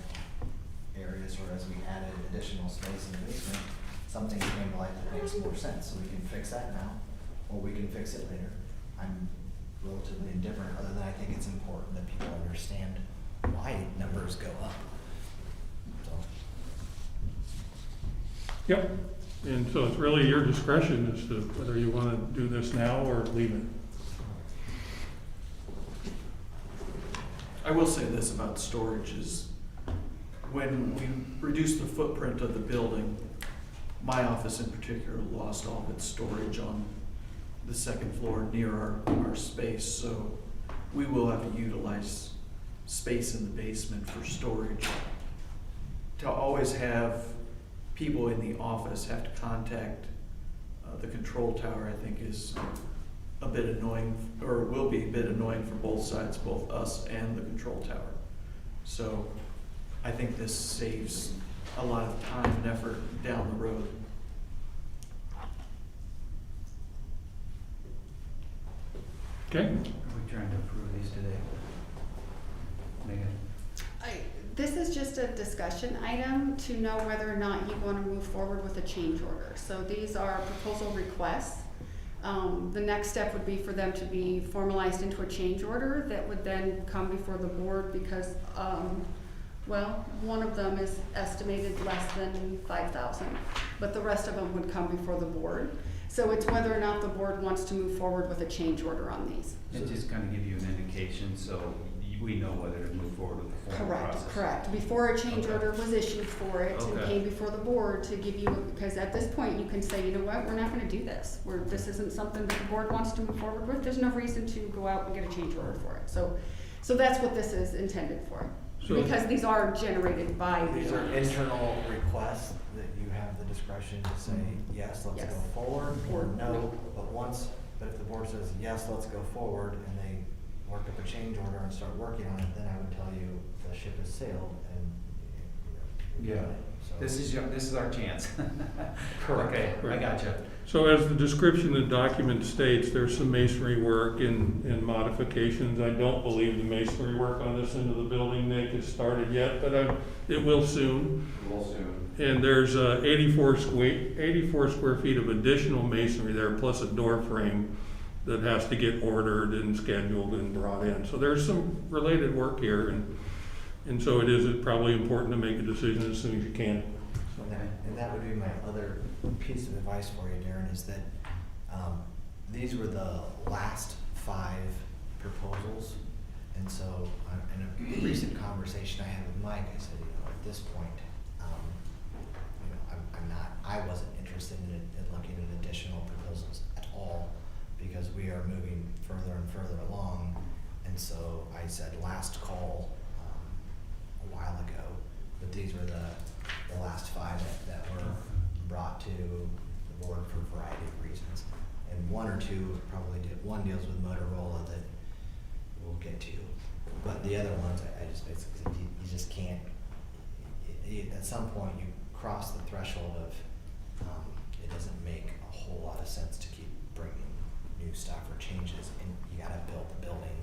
A: areas or as we added additional space in the basement, something came to light that makes more sense. So we can fix that now, or we can fix it later. I'm relatively indifferent, other than I think it's important that people understand why numbers go up. So.
L: Yep. And so it's really your discretion as to whether you want to do this now or leave it.
J: I will say this about storage is, when we reduced the footprint of the building, my office in particular lost all of its storage on the second floor near our space, so we will have to utilize space in the basement for storage. To always have people in the office have to contact the control tower, I think is a bit annoying, or will be a bit annoying for both sides, both us and the control tower. So I think this saves a lot of time and effort down the road.
L: Okay?
D: Are we trying to approve these today? Megan?
E: This is just a discussion item to know whether or not you want to move forward with a change order. So these are proposal requests. The next step would be for them to be formalized into a change order that would then come before the board because, well, one of them is estimated less than 5,000, but the rest of them would come before the board. So it's whether or not the board wants to move forward with a change order on these.
D: And just kind of give you an indication, so we know whether to move forward with the formal process.
E: Correct. Before a change
D: Okay.
E: order was issued for it and
D: Okay.
E: came before the board to give you, because at this point you can say, you know what, we're not gonna do this. This isn't something that the board wants to move forward with. There's no reason to go out and get a change order for it. So that's what this is intended for.
L: So-
E: Because these are generated by the
A: These are
E: owners.
A: internal requests that you have the discretion to say, yes, let's
E: Yes.
A: go forward, or
E: Or
A: no,
E: no.
A: but if the board says, yes, let's go forward, and they work up a change order and start working on it, then I would tell you the ship has sailed and, you know,
D: Yeah,
A: you're done. So-
D: this is our chance.
A: Correct.
D: Okay, I gotcha.
L: So as the description of the document states, there's some masonry work and modifications. I don't believe the masonry work on this end of the building, Nick, has started yet, but it will soon. And there's 84 square feet of additional masonry there, plus a door frame that has to get ordered and scheduled and brought in. So there's some related work here, and so it is probably important to make a decision as soon as you can. So-
A: And that would be my other piece of advice for you, Darren, is that, these were the last 5 proposals. And so, in a recent conversation I had with Mike, I said, you know, at this point, you know, I wasn't interested in looking at additional proposals at all, because we are moving further and further along. And so I said last call, a while ago, but these were the last 5 that were brought to the board for a variety of reasons. And 1 or 2 probably did. One deals with Motorola that we'll get to, but the other ones, I just basically said, you just can't, at some point you cross the threshold of, it doesn't make a whole lot of sense to keep bringing new stuff or changes, and you gotta build the building,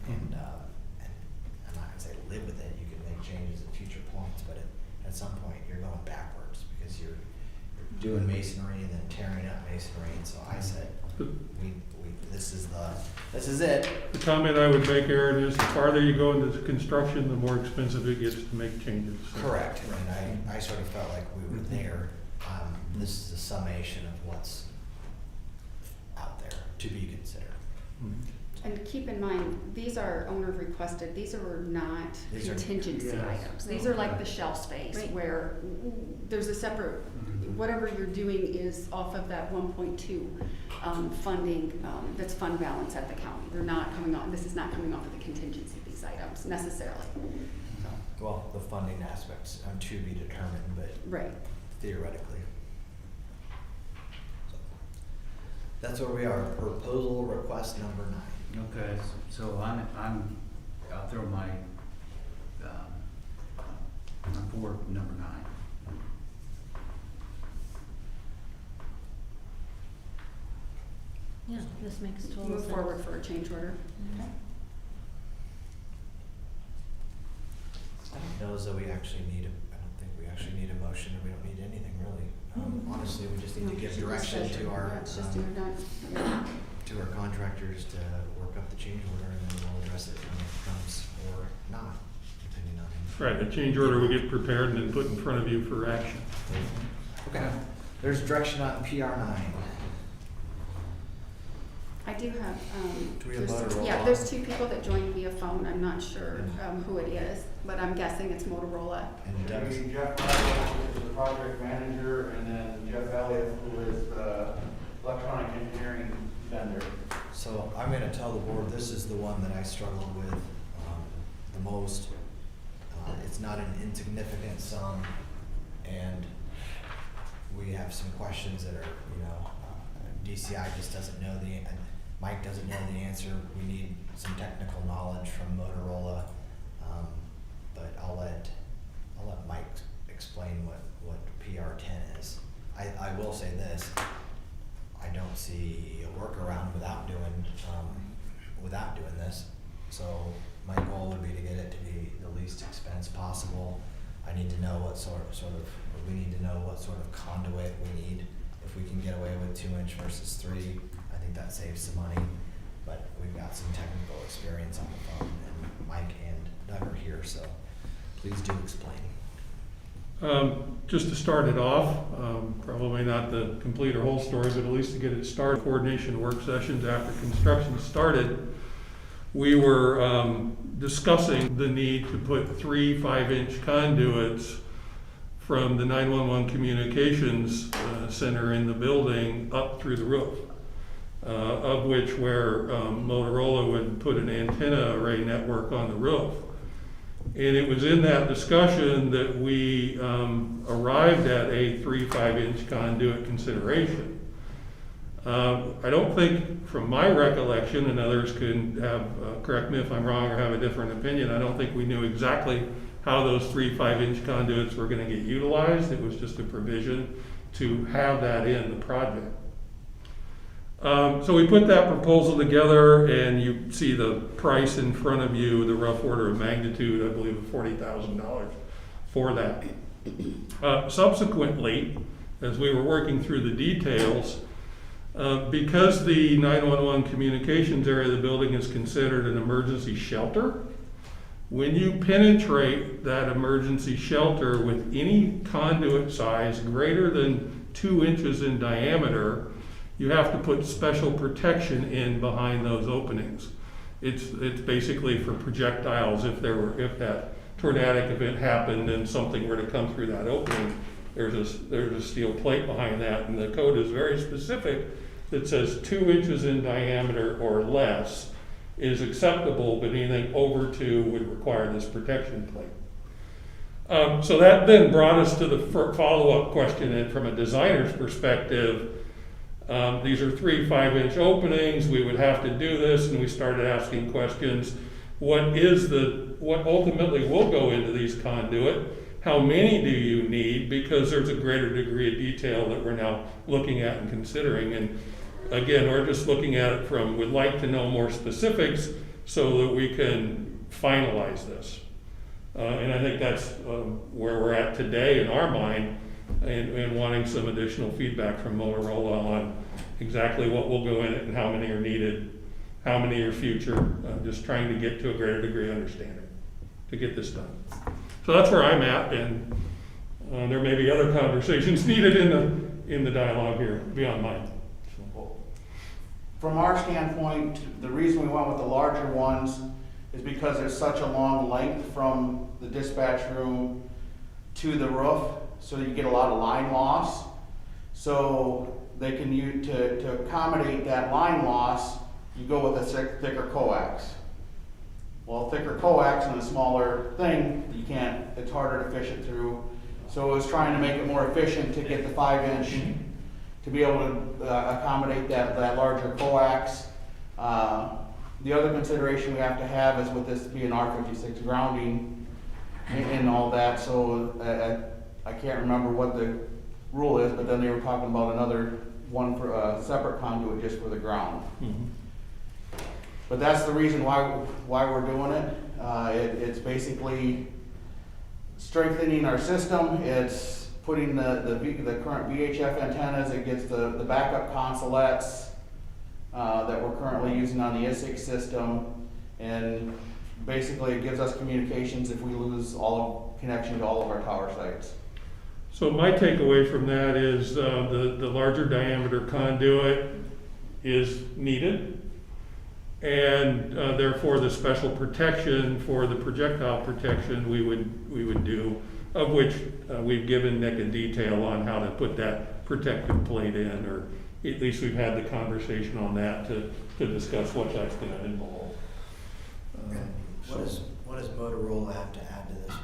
A: and I'm not gonna say live with it, you can make changes at future points, but at some point you're going backwards, because you're doing masonry and then tearing up masonry, and so I said, this is it.
L: The comment I would make, Aaron, is the farther you go into the construction, the more expensive it gets to make changes. So-
A: Correct, and I sort of felt like we were there. This is a summation of what's out there to be considered.
L: Mhm.
E: And keep in mind, these are owner requested, these are not
A: These are-
E: contingency
D: Yes.
E: items. These are like the shelf space
C: Right.
E: where there's a separate, whatever you're doing is off of that 1.2 funding, that's fund balance at the county. They're not coming on, this is not coming off of the contingency, these items necessarily. So,
A: Well, the funding aspects to be determined, but
E: right.
A: theoretically. So, that's where we are, proposal request number 9.
D: Okay, so I'll throw my, I'm for number 9.
C: Yeah, this makes total sense.
E: Move forward for a change order.
C: Mhm.
A: I don't know as though we actually need I don't think we actually need a motion, or we don't need anything really. Honestly, we just need to give direction to our,
E: It's just you're done. Yeah.
A: to our contractors to work up the change order, and then we'll address it when it comes, or not, depending on.
L: Right, the change order will get prepared and then put in front of you for action.
A: Okay. There's direction on PR9.
E: I do have,
A: Do we have
E: there's-
A: Motorola?
E: yeah, there's two people that joined via phone. I'm not sure who it is, but I'm guessing it's Motorola.
A: And Doug's.
M: Jeff Elliott is the project manager, and then Jeff Elliott, who is the electronic engineering vendor.
A: So I'm gonna tell the board, this is the one that I struggled with the most. It's not an insignificant sum, and we have some questions that are, DCI just doesn't know Mike doesn't know the answer. We need some technical knowledge from Motorola, but I'll let Mike explain what PR10 is. I will say this, I don't see a workaround without doing this. So my goal would be to get it to be the least expense possible. I need to know what we need to know what sort of conduit we need. If we can get away with 2-inch versus 3, I think that saves some money. But we've got some technical experience on the phone, and Mike and Doug are here, so please do explain.
L: Just to start it off, probably not the complete or whole story, but at least to get it started, coordination work sessions after construction started, we were discussing the need to put 3 5-inch conduits from the 911 communications center in the building up through the roof, of which where Motorola would put an antenna array network on the roof. And it was in that discussion that we arrived at a 3 5-inch conduit consideration. I don't think, from my recollection, and others can have, correct me if I'm wrong or have a different opinion, I don't think we knew exactly how those 3 5-inch conduits were going to get utilized. It was just a provision to have that in the project. So we put that proposal together, and you see the price in front of you, the rough order of magnitude, I believe, of $40,000 for that. Subsequently, as we were working through the details, because the 911 communications area of the building is considered an emergency shelter, when you penetrate that emergency shelter with any conduit size greater than 2 inches in diameter, you have to put special protection in behind those openings. It's basically for projectiles. If that tornadic event happened and something were to come through that opening, there's a steel plate behind that, and the code is very specific that says 2 inches in diameter or less is acceptable, but anything over 2 would require this protection plate. So that then brought us to the follow-up question, and from a designer's perspective, these are 3 5-inch openings, we would have to do this, and we started asking questions. What ultimately will go into these conduit? How many do you need? Because there's a greater degree of detail that we're now looking at and considering. And again, we're just looking at it from, we'd like to know more specifics so that we can finalize this. And I think that's where we're at today in our mind, and wanting some additional feedback from Motorola on exactly what will go in it and how many are needed, how many are future, just trying to get to a greater degree of understanding to get this done. So that's where I'm at, and there may be other conversations needed in the dialogue here beyond mine.
M: From our standpoint, the reason we went with the larger ones is because there's such a long length from the dispatch room to the roof, so you get a lot of line loss. So they can use, to accommodate that line loss, you go with a thicker coax. Well, thicker coax and a smaller thing, it's harder to fish it through. So it was trying to make it more efficient to get the 5-inch to be able to accommodate that larger coax. The other consideration we have to have is with this being R56 grounding and all that, so I can't remember what the rule is, but then they were talking about another one for a separate conduit just for the ground.
L: Mm-hmm.
M: But that's the reason why we're doing it. It's basically strengthening our system. It's putting the current VHF antennas against the backup consolettes that we're currently using on the ISIC system, and basically it gives us communications if we lose connection to all of our tower sites.
L: So my takeaway from that is the larger diameter conduit is needed. And therefore the special protection for the projectile protection we would do, of which we've given Nick a detail on how to put that protective plate in, or at least we've had the conversation on that to discuss what that's gonna involve.
A: What does Motorola have to add to this one?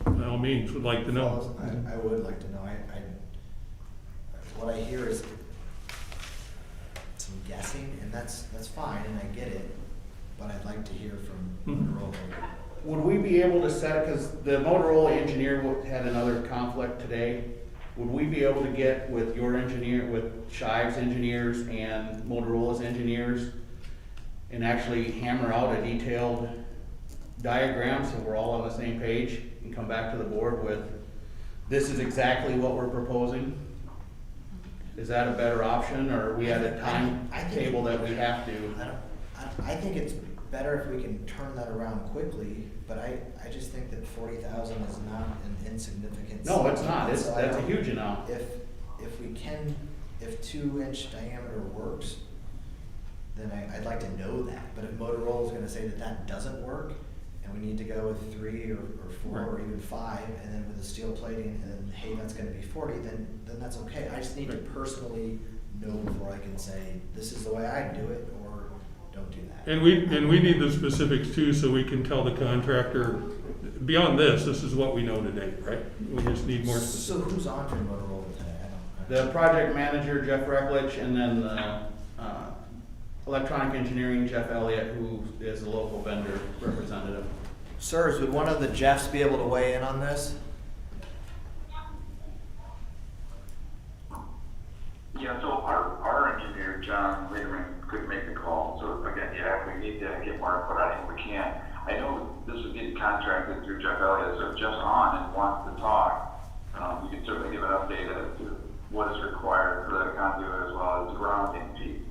L: By all means, would like to know.
A: I would like to know. What I hear is some guessing, and that's fine, and I get it, but I'd like to hear from Motorola.
M: Would we be able to set it, because the Motorola engineer had another conflict today, would we be able to get with your engineer, with Shive's engineers and Motorola's engineers, and actually hammer out a detailed diagram so we're all on the same page, and come back to the board with, this is exactly what we're proposing? Is that a better option, or are we at a timetable that we have to?
A: I think it's better if we can turn that around quickly, but I just think that 40,000 is not an insignificant.
M: No, it's not, that's
A: So I
M: a
A: don't-
M: huge amount.
A: If 2-inch diameter works, then I'd like to know that, but if Motorola's gonna say that that doesn't work, and we need to go with 3 or 4 or even 5, and then with the steel plating, and then, hey, that's gonna be 40, then that's okay. I just need to personally know before I can say, this is the way I do it, or don't do that.
L: And we need the specifics too, so we can tell the contractor, beyond this is what we know today, right? We just need more specifics.
A: So who's on from Motorola today? I don't.
M: The project manager, Jeff Recklich, and then the electronic engineering, Jeff Elliott, who is a local vendor representative.
A: Sirs, would one of the Jeffs be able to weigh in on this?
N: Yeah, so our engineer, John Lederman, couldn't make the call. So again, yeah, we need to get more input. I think we can. I know this is getting contracted through Jeff Elliott, so if Jeff's on and wants to talk, we can certainly give an update as to what is required for that conduit as well as grounding feet.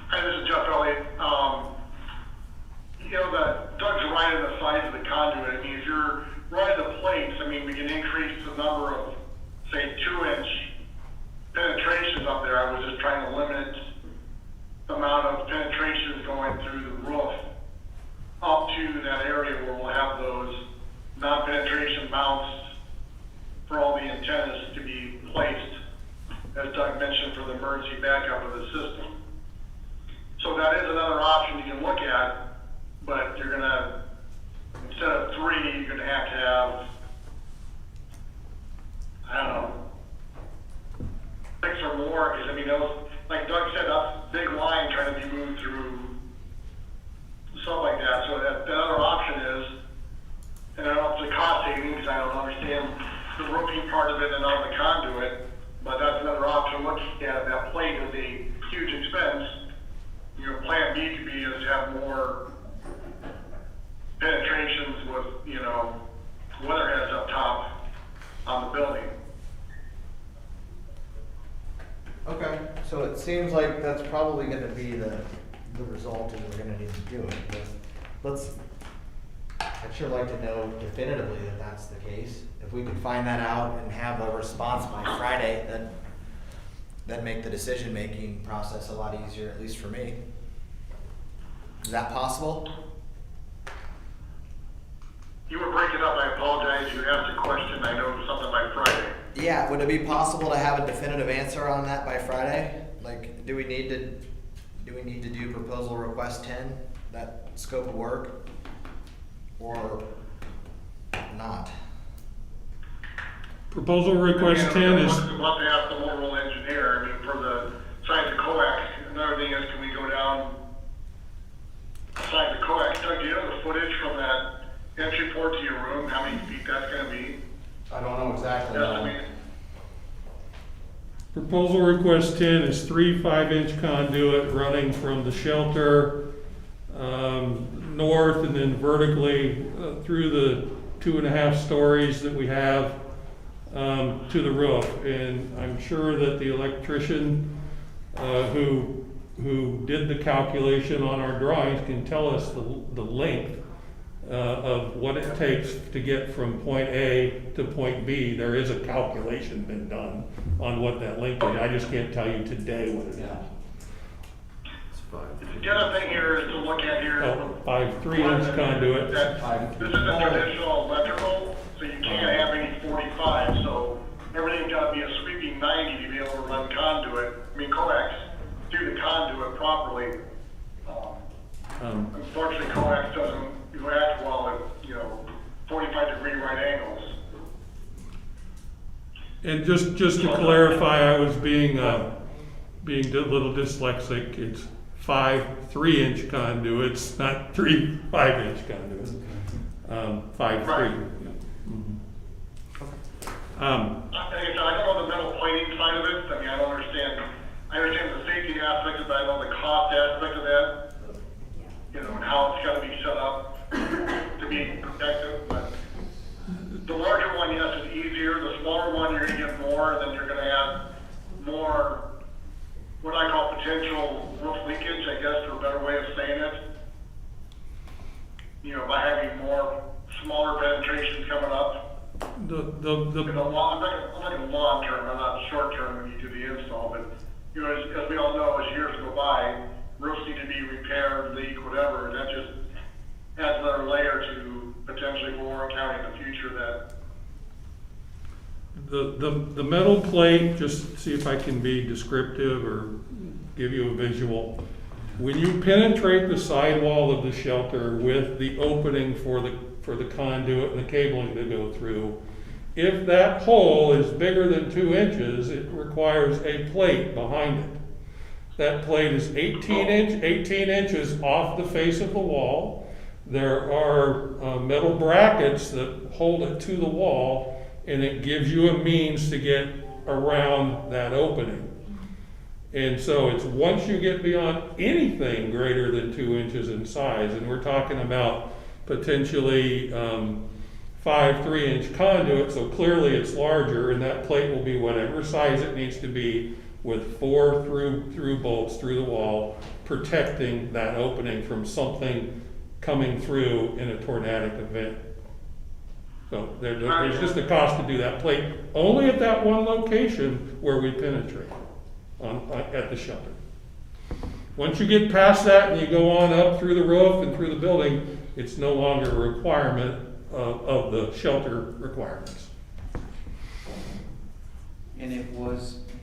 O: Hi, this is Jeff Elliott. Doug's right in the size of the conduit. I mean, if you're running the plates, I mean, we can increase the number of, say, 2-inch penetrations up there. I was just trying to limit the amount of penetrations going through the roof up to that area where we'll have those non-penetration mounts for all the antennas to be placed, as Doug mentioned, for the emergency backup of the system. So that is another option you can look at, but you're gonna, instead of 3, you're gonna have, I don't know, 6 or more, because I mean, those, like Doug said, that's a big line trying to be moved through stuff like that. So that the other option is, and I don't know if it's a cost saving, because I don't understand the roofing part of it and not the conduit, but that's another option looking at. That plate is a huge expense. Plan B could be is have more penetrations with, weatherheads up top on the building.
A: Okay, so it seems like that's probably gonna be the result, and we're gonna need to do it, but I'd sure like to know definitively that that's the case. If we could find that out and have a response by Friday, that'd make the decision-making process a lot easier, at least for me. Is that possible?
O: You were breaking up, I apologize, you asked a question, I know something by Friday.
A: Yeah, would it be possible to have a definitive answer on that by Friday? Like, do we need to do proposal request 10, that scope of work? Or not?
L: Proposal request 10 is,
O: We'll have to ask the Motorola engineer, I mean, for the size of coax. Another thing is, can we go down size of coax? Doug, do you have the footage from that entry port to your room, how many feet that's gonna be?
M: I don't know exactly.
O: Estimated?
L: proposal request 10 is 3 5-inch conduit running from the shelter north and then vertically through the 2.5 stories that we have to the roof. And I'm sure that the electrician who did the calculation on our drawings can tell us the length of what it takes to get from point A to point B. There is a calculation been done on what that length is. I just can't tell you today what it is.
O: The other thing here is to look at here.
L: Oh, 5 3-inch conduit.
O: This isn't traditional electrical, so you can't have any 45, so everything's gotta be a sweeping 90 to be able to run conduit, coax through the conduit properly. Unfortunately, coax doesn't react well at, 45-degree right angles.
L: And just to clarify, I was being a little dyslexic. It's 5 3-inch conduits, not 3 5-inch conduits. 5 3.
O: Right. I don't know the metal plating side of it. I don't understand. I understand the safety aspect of that. I know the cost aspect of that. And how it's got to be set up to be protected. But the larger one, yes, is easier. The smaller one, you're going to get more, and then you're going to have more, what I call potential roof leakage, I guess, for a better way of saying it. By having more smaller penetrations coming up. I'm thinking long term, I'm not short term when you do the install, but as we all know, as years go by, roofs need to be repaired, leak, whatever, and that just adds another layer to potentially Warren County in the future. That
L: The metal plate, just see if I can be descriptive or give you a visual. When you penetrate the sidewall of the shelter with the opening for the conduit and the cabling to go through, if that hole is bigger than 2 inches, it requires a plate behind it. That plate is 18 inches off the face of the wall. There are metal brackets that hold it to the wall, and it gives you a means to get around that opening. And so it's once you get beyond anything greater than 2 inches in size, and we're talking about potentially 5 3-inch conduit, so clearly it's larger, and that plate will be whatever size it needs to be, with 4 through bolts through the wall, protecting that opening from something coming through in a tornadic event. So there's just a cost to do that plate only at that one location where we penetrate at the shelter. Once you get past that and you go on up through the roof and through the building, it's no longer a requirement of the shelter requirements.
D: And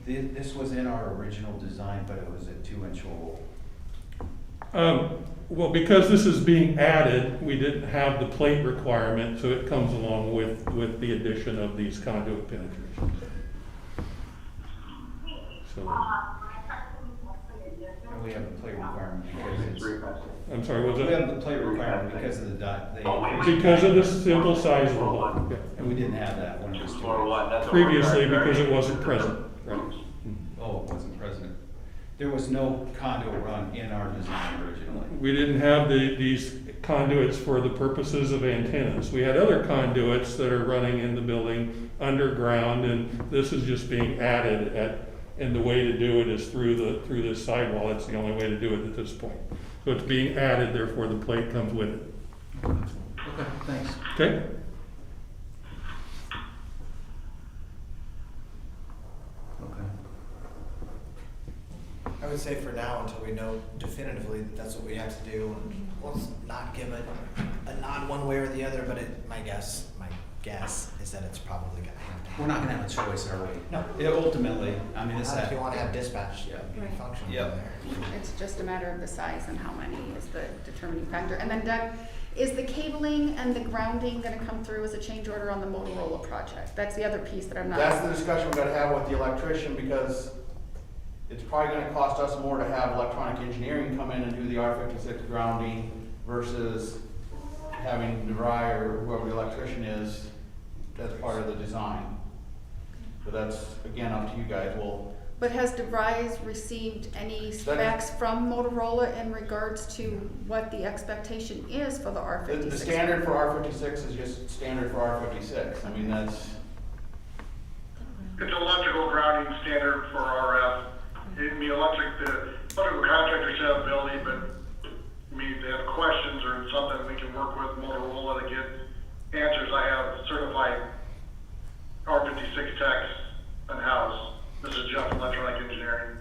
D: this was in our original design, but it was a 2-inch hole.
L: Well, because this is being added, we didn't have the plate requirement, so it comes along with the addition of these conduit penetrations. So,
D: And we have a plate requirement because it's.
L: I'm sorry, was
D: We
L: it?
D: have the plate requirement because of the
L: Because of the simple size of the hole. Yeah.
D: And we didn't have that when it was 2
L: Previously, because it wasn't present. Right.
D: Oh, it wasn't present. There was no conduit run in our design originally.
L: We didn't have these conduits for the purposes of antennas. We had other conduits that are running in the building underground, and this is just being added and the way to do it is through this sidewall. It's the only way to do it at this point. So it's being added, therefore the plate comes with it.
D: Okay, thanks.
L: Okay?
D: Okay.
A: I would say for now, until we know definitively that that's what we have to do, and let's not give it a nod one way or the other, but my guess is that it's probably gonna happen.
D: We're not gonna have a choice, are we?
A: No.
D: Yeah, ultimately, I mean, it's
A: Not if
D: that.
A: you wanna have dispatch function
D: Yep.
A: in there.
E: It's just a matter of the size and how many is the determining factor. And then Doug, is the cabling and the grounding gonna come through as a change order on the Motorola project? That's the other piece that I'm not.
M: That's the discussion we gotta have with the electrician, because it's probably gonna cost us more to have electronic engineering come in and do the R56 grounding versus having DeVry or whoever the electrician is, that's part of the design. But that's, again, up to you guys.
E: But has DeVry's received any specs from Motorola in regards to what the expectation is for the R56?
M: The standard for R56 is just standard for R56. I mean, that's.
O: It's electrical grounding standard for RF. The electrical contractors have ability, but if they have questions or something, we can work with Motorola answers. I have certified R56 techs in-house. This is Jeff from Electronic Engineering.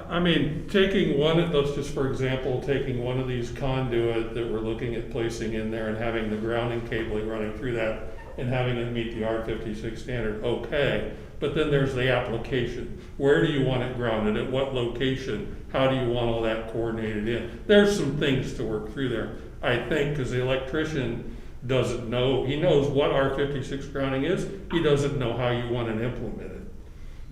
L: I mean, taking one, let's just for example, taking one of these conduit that we're looking at placing in there and having the grounding cabling running through that and having it meet the R56 standard, okay. But then there's the application. Where do you want it grounded? At what location? How do you want all that coordinated in? There's some things to work through there, I think, because the electrician doesn't know. He knows what R56 grounding is. He doesn't know how you want it implemented.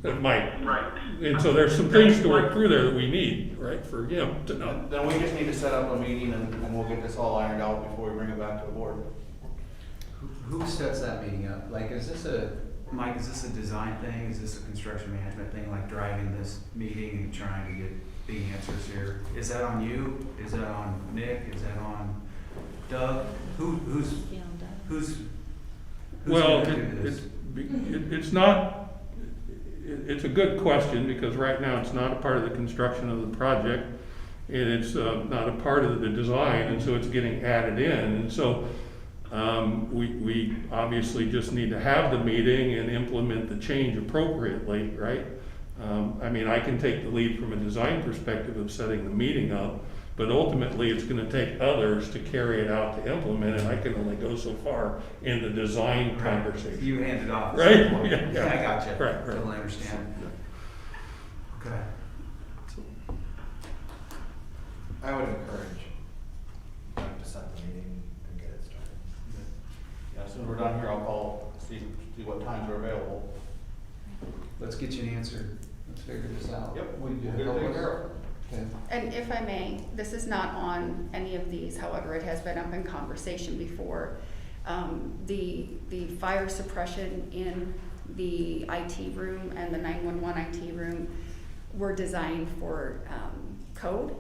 L: That might.
O: Right.
L: And so there's some things to work through there that we need, right, for him to know.
M: Then we just need to set up a meeting and we'll get this all ironed out before we bring it back to the board.
D: Who sets that meeting up? Like, is this Mike, is this a design thing? Is this a construction management thing, like driving this meeting and trying to get the answers here? Is that on you? Is that on Nick? Is that on Doug? Who's
L: Well,
D: gonna do this?
L: it's not, it's a good question, because right now it's not a part of the construction of the project, and it's not a part of the design, and so it's getting added in. And so we obviously just need to have the meeting and implement the change appropriately, right? I mean, I can take the lead from a design perspective of setting the meeting up, but ultimately it's gonna take others to carry it out to implement it. I can only go so far in the design conversation.
D: You hand it off. at
L: Right?
D: some point.
L: Yeah, yeah.
D: I got you.
L: Right.
D: Totally understand. Okay.
A: I would encourage them to set the meeting and get it started.
M: Yeah, as soon as we're done here, I'll call, see what times are available.
D: Let's get you an answer. Let's figure this out.
M: Yep, we get it taken care of.
D: Okay.
E: And if I may, this is not on any of these, however, it has been up in conversation before. The fire suppression in the IT room and the 911 IT room were designed for code.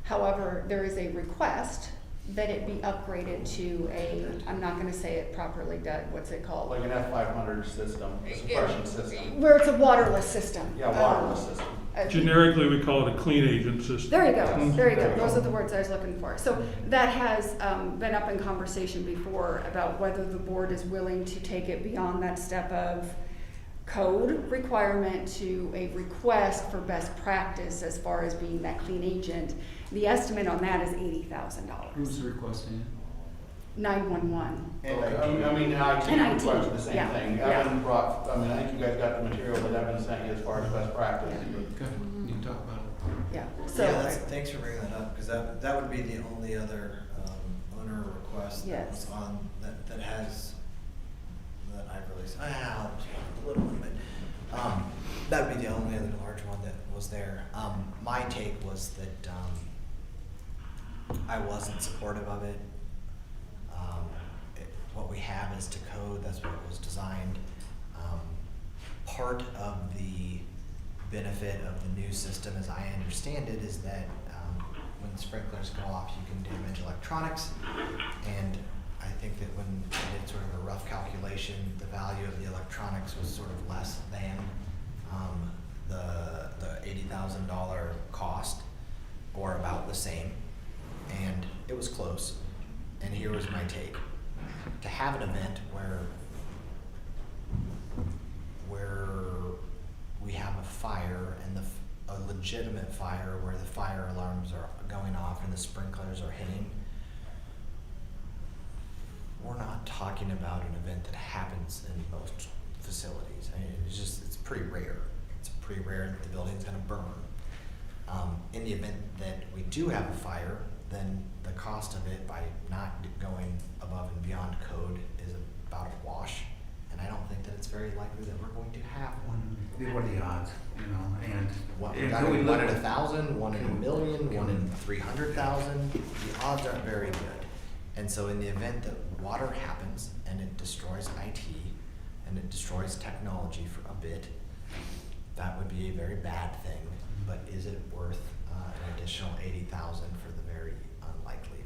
E: However, there is a request that it be upgraded to a, I'm not gonna say it properly, Doug, what's it called?
M: Like an F500 system, a suppression system.
E: Where it's a waterless system.
M: Yeah, waterless system.
L: Generically, we call it a clean agent system.
E: There you go,
M: Yes.
E: there you
M: There
E: go,
M: you
E: those
M: go.
E: are the words I was looking for. So that has been up in conversation before about whether the board is willing to take it beyond that step of code requirement to a request for best practice as far as being that clean agent. The estimate on that is $80,000.
D: Who's requesting
E: 911.
M: And I mean, IT
E: And IT,
M: requires the same
E: yeah,
M: thing.
E: yeah.
M: Evan brought, I mean, I think you guys got the material that Evan sent you as far as best practice.
D: it? Okay, you can talk about it.
E: Yeah, so.
A: Yeah, thanks for bringing that up, because that would be the only other owner request that
E: Yes.
A: was on, that has, that I've released, a little one, but that would be the only other large one that was there. My take was that I wasn't supportive of it. What we have is to code, that's what it was designed. Part of the benefit of the new system, as I understand it, is that when sprinklers go off, you can damage electronics. And I think that when I did sort of a rough calculation, the value of the electronics was sort of less than the $80,000 cost, or about the same. And it was close. And here was my take. To have an event where we have a fire and a legitimate fire where the fire alarms are going off and the sprinklers are hitting, we're not talking about an event that happens in most facilities. I mean, it's pretty rare. It's pretty rare that the building's gonna burn. In the event that we do have a fire, then the cost of it by not going above and beyond code is about a wash. And I don't think that it's very likely that we're going to have one.
D: What are the odds, you know, and.
A: One
D: and
A: in
D: who we live with.
A: 1,000, 1 in a million, 1 in 300,000. The odds aren't very good. And so in the event that water happens and it destroys IT and it destroys technology for a bit, that would be a very bad thing. But is it worth an additional 80,000 for the very unlikely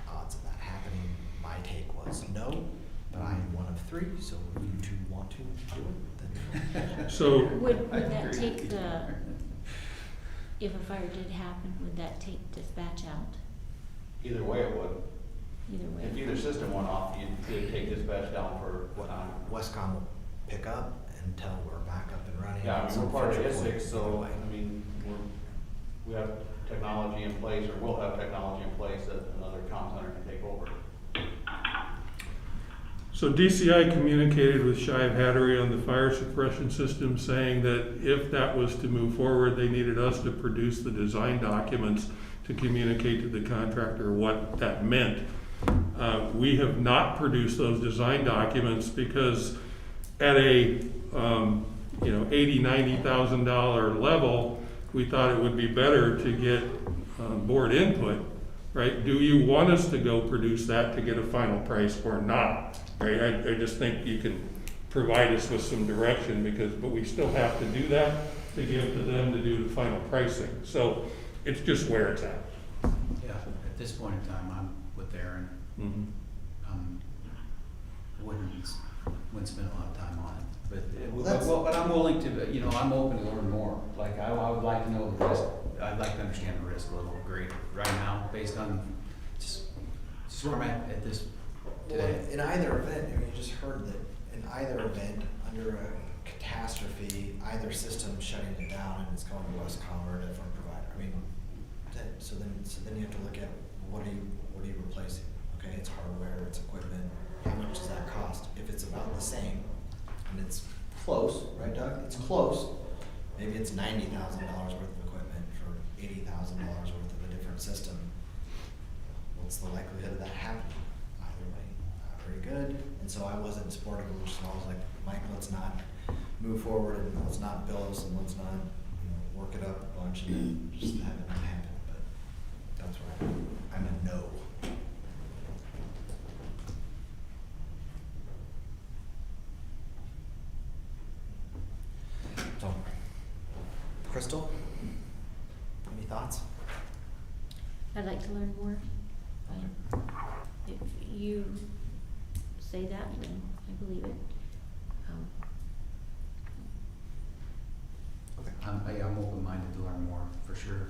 A: odds of that happening? My take was no, but I am one of 3, so if you 2 want to do it, then.
L: So,
C: Would that take if a fire did happen, would that take dispatch out?
M: Either way it would.
C: either way.
M: If either system went off, you'd take dispatch down for what time?
A: Westcom will pick up until we're back up and running.
M: Yeah, I mean,
A: Some
M: we're part of
A: future
M: ISIC,
A: point,
M: so,
A: either way.
M: I mean, we have technology in place, or will have technology in place that another comm center can take over.
L: So DCI communicated with Shive Hattery on the fire suppression system, saying that if that was to move forward, they needed us to produce the design documents to communicate to the contractor what that meant. We have not produced those design documents because at a $80,000, $90,000 level, we thought it would be better to get board input, right? Do you want us to go produce that to get a final price or not? Right? I just think you can provide us with some direction but we still have to do that to give to them to do the final pricing. So it's just where it's at.
D: Yeah, at this point in time, I'm with Aaron.
L: Mhm.
D: Wouldn't spend a lot of time on it,
A: That's-
D: but I'm willing to, I'm open to learn more. Like, I would like to know the risk, I'd like to understand the risk a little greater right now, based on just where I'm at this today.
A: Well, in either event, I mean, you just heard that in either event, under a catastrophe, either system shutting it down and it's going to Westcom or a different provider. I mean, so then you have to look at what are you replacing? Okay, it's hardware, it's equipment. How much does that cost? If it's about the same, and it's close, right, Doug? It's close. Maybe it's $90,000 worth of equipment for $80,000 worth of a different system. What's the likelihood of that happening? Either way, not very good. And so I wasn't supportive of it, so I was like, Mike, let's not move forward and let's not bill us and let's not, work it up a bunch and then just have it not happen. But that's where I'm a no. So, Crystal, any thoughts?
C: I'd like to learn more. If you say that, then I believe it.
A: Okay.
D: I'm open-minded to learn more, for sure.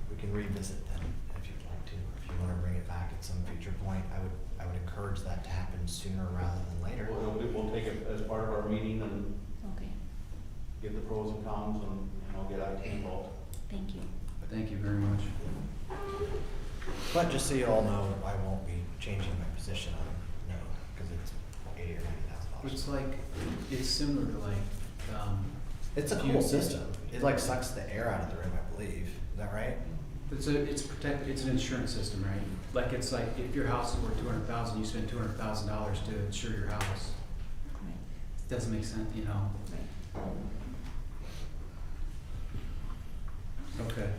A: We can revisit then if you'd like to. If you want to bring it back at some future point, I would encourage that to happen sooner rather than later.
M: We'll take it as part of our meeting and
C: Okay,
M: get the pros and cons, and I'll get IT involved.
C: thank you.
D: Thank you very much.
A: But just so you all know, I won't be changing my position on no, because it's $80,000 or $90,000.
D: It's like, it's similar to like,
A: It's a cool system. It like sucks the air out of the room, I believe. Is that right?
D: it's an insurance system, right? Like, it's like, if your house is worth $200,000, you spend $200,000 to insure your house.
C: Right,
D: It doesn't make sense,
C: right.
D: Okay.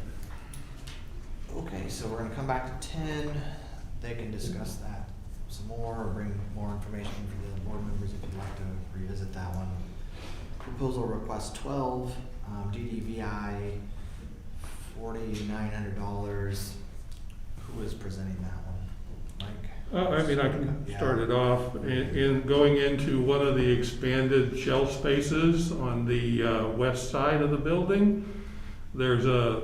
A: Okay, so we're gonna come back to 10. They can discuss that some more or bring more information for the board members if you'd like to revisit that one. Proposal request 12, DDVI, $4,900. Who is presenting that one? Mike?
L: I mean, I can
A: Yeah.
L: start it off. In going into one of the expanded shelf spaces on the west side of the building, there's a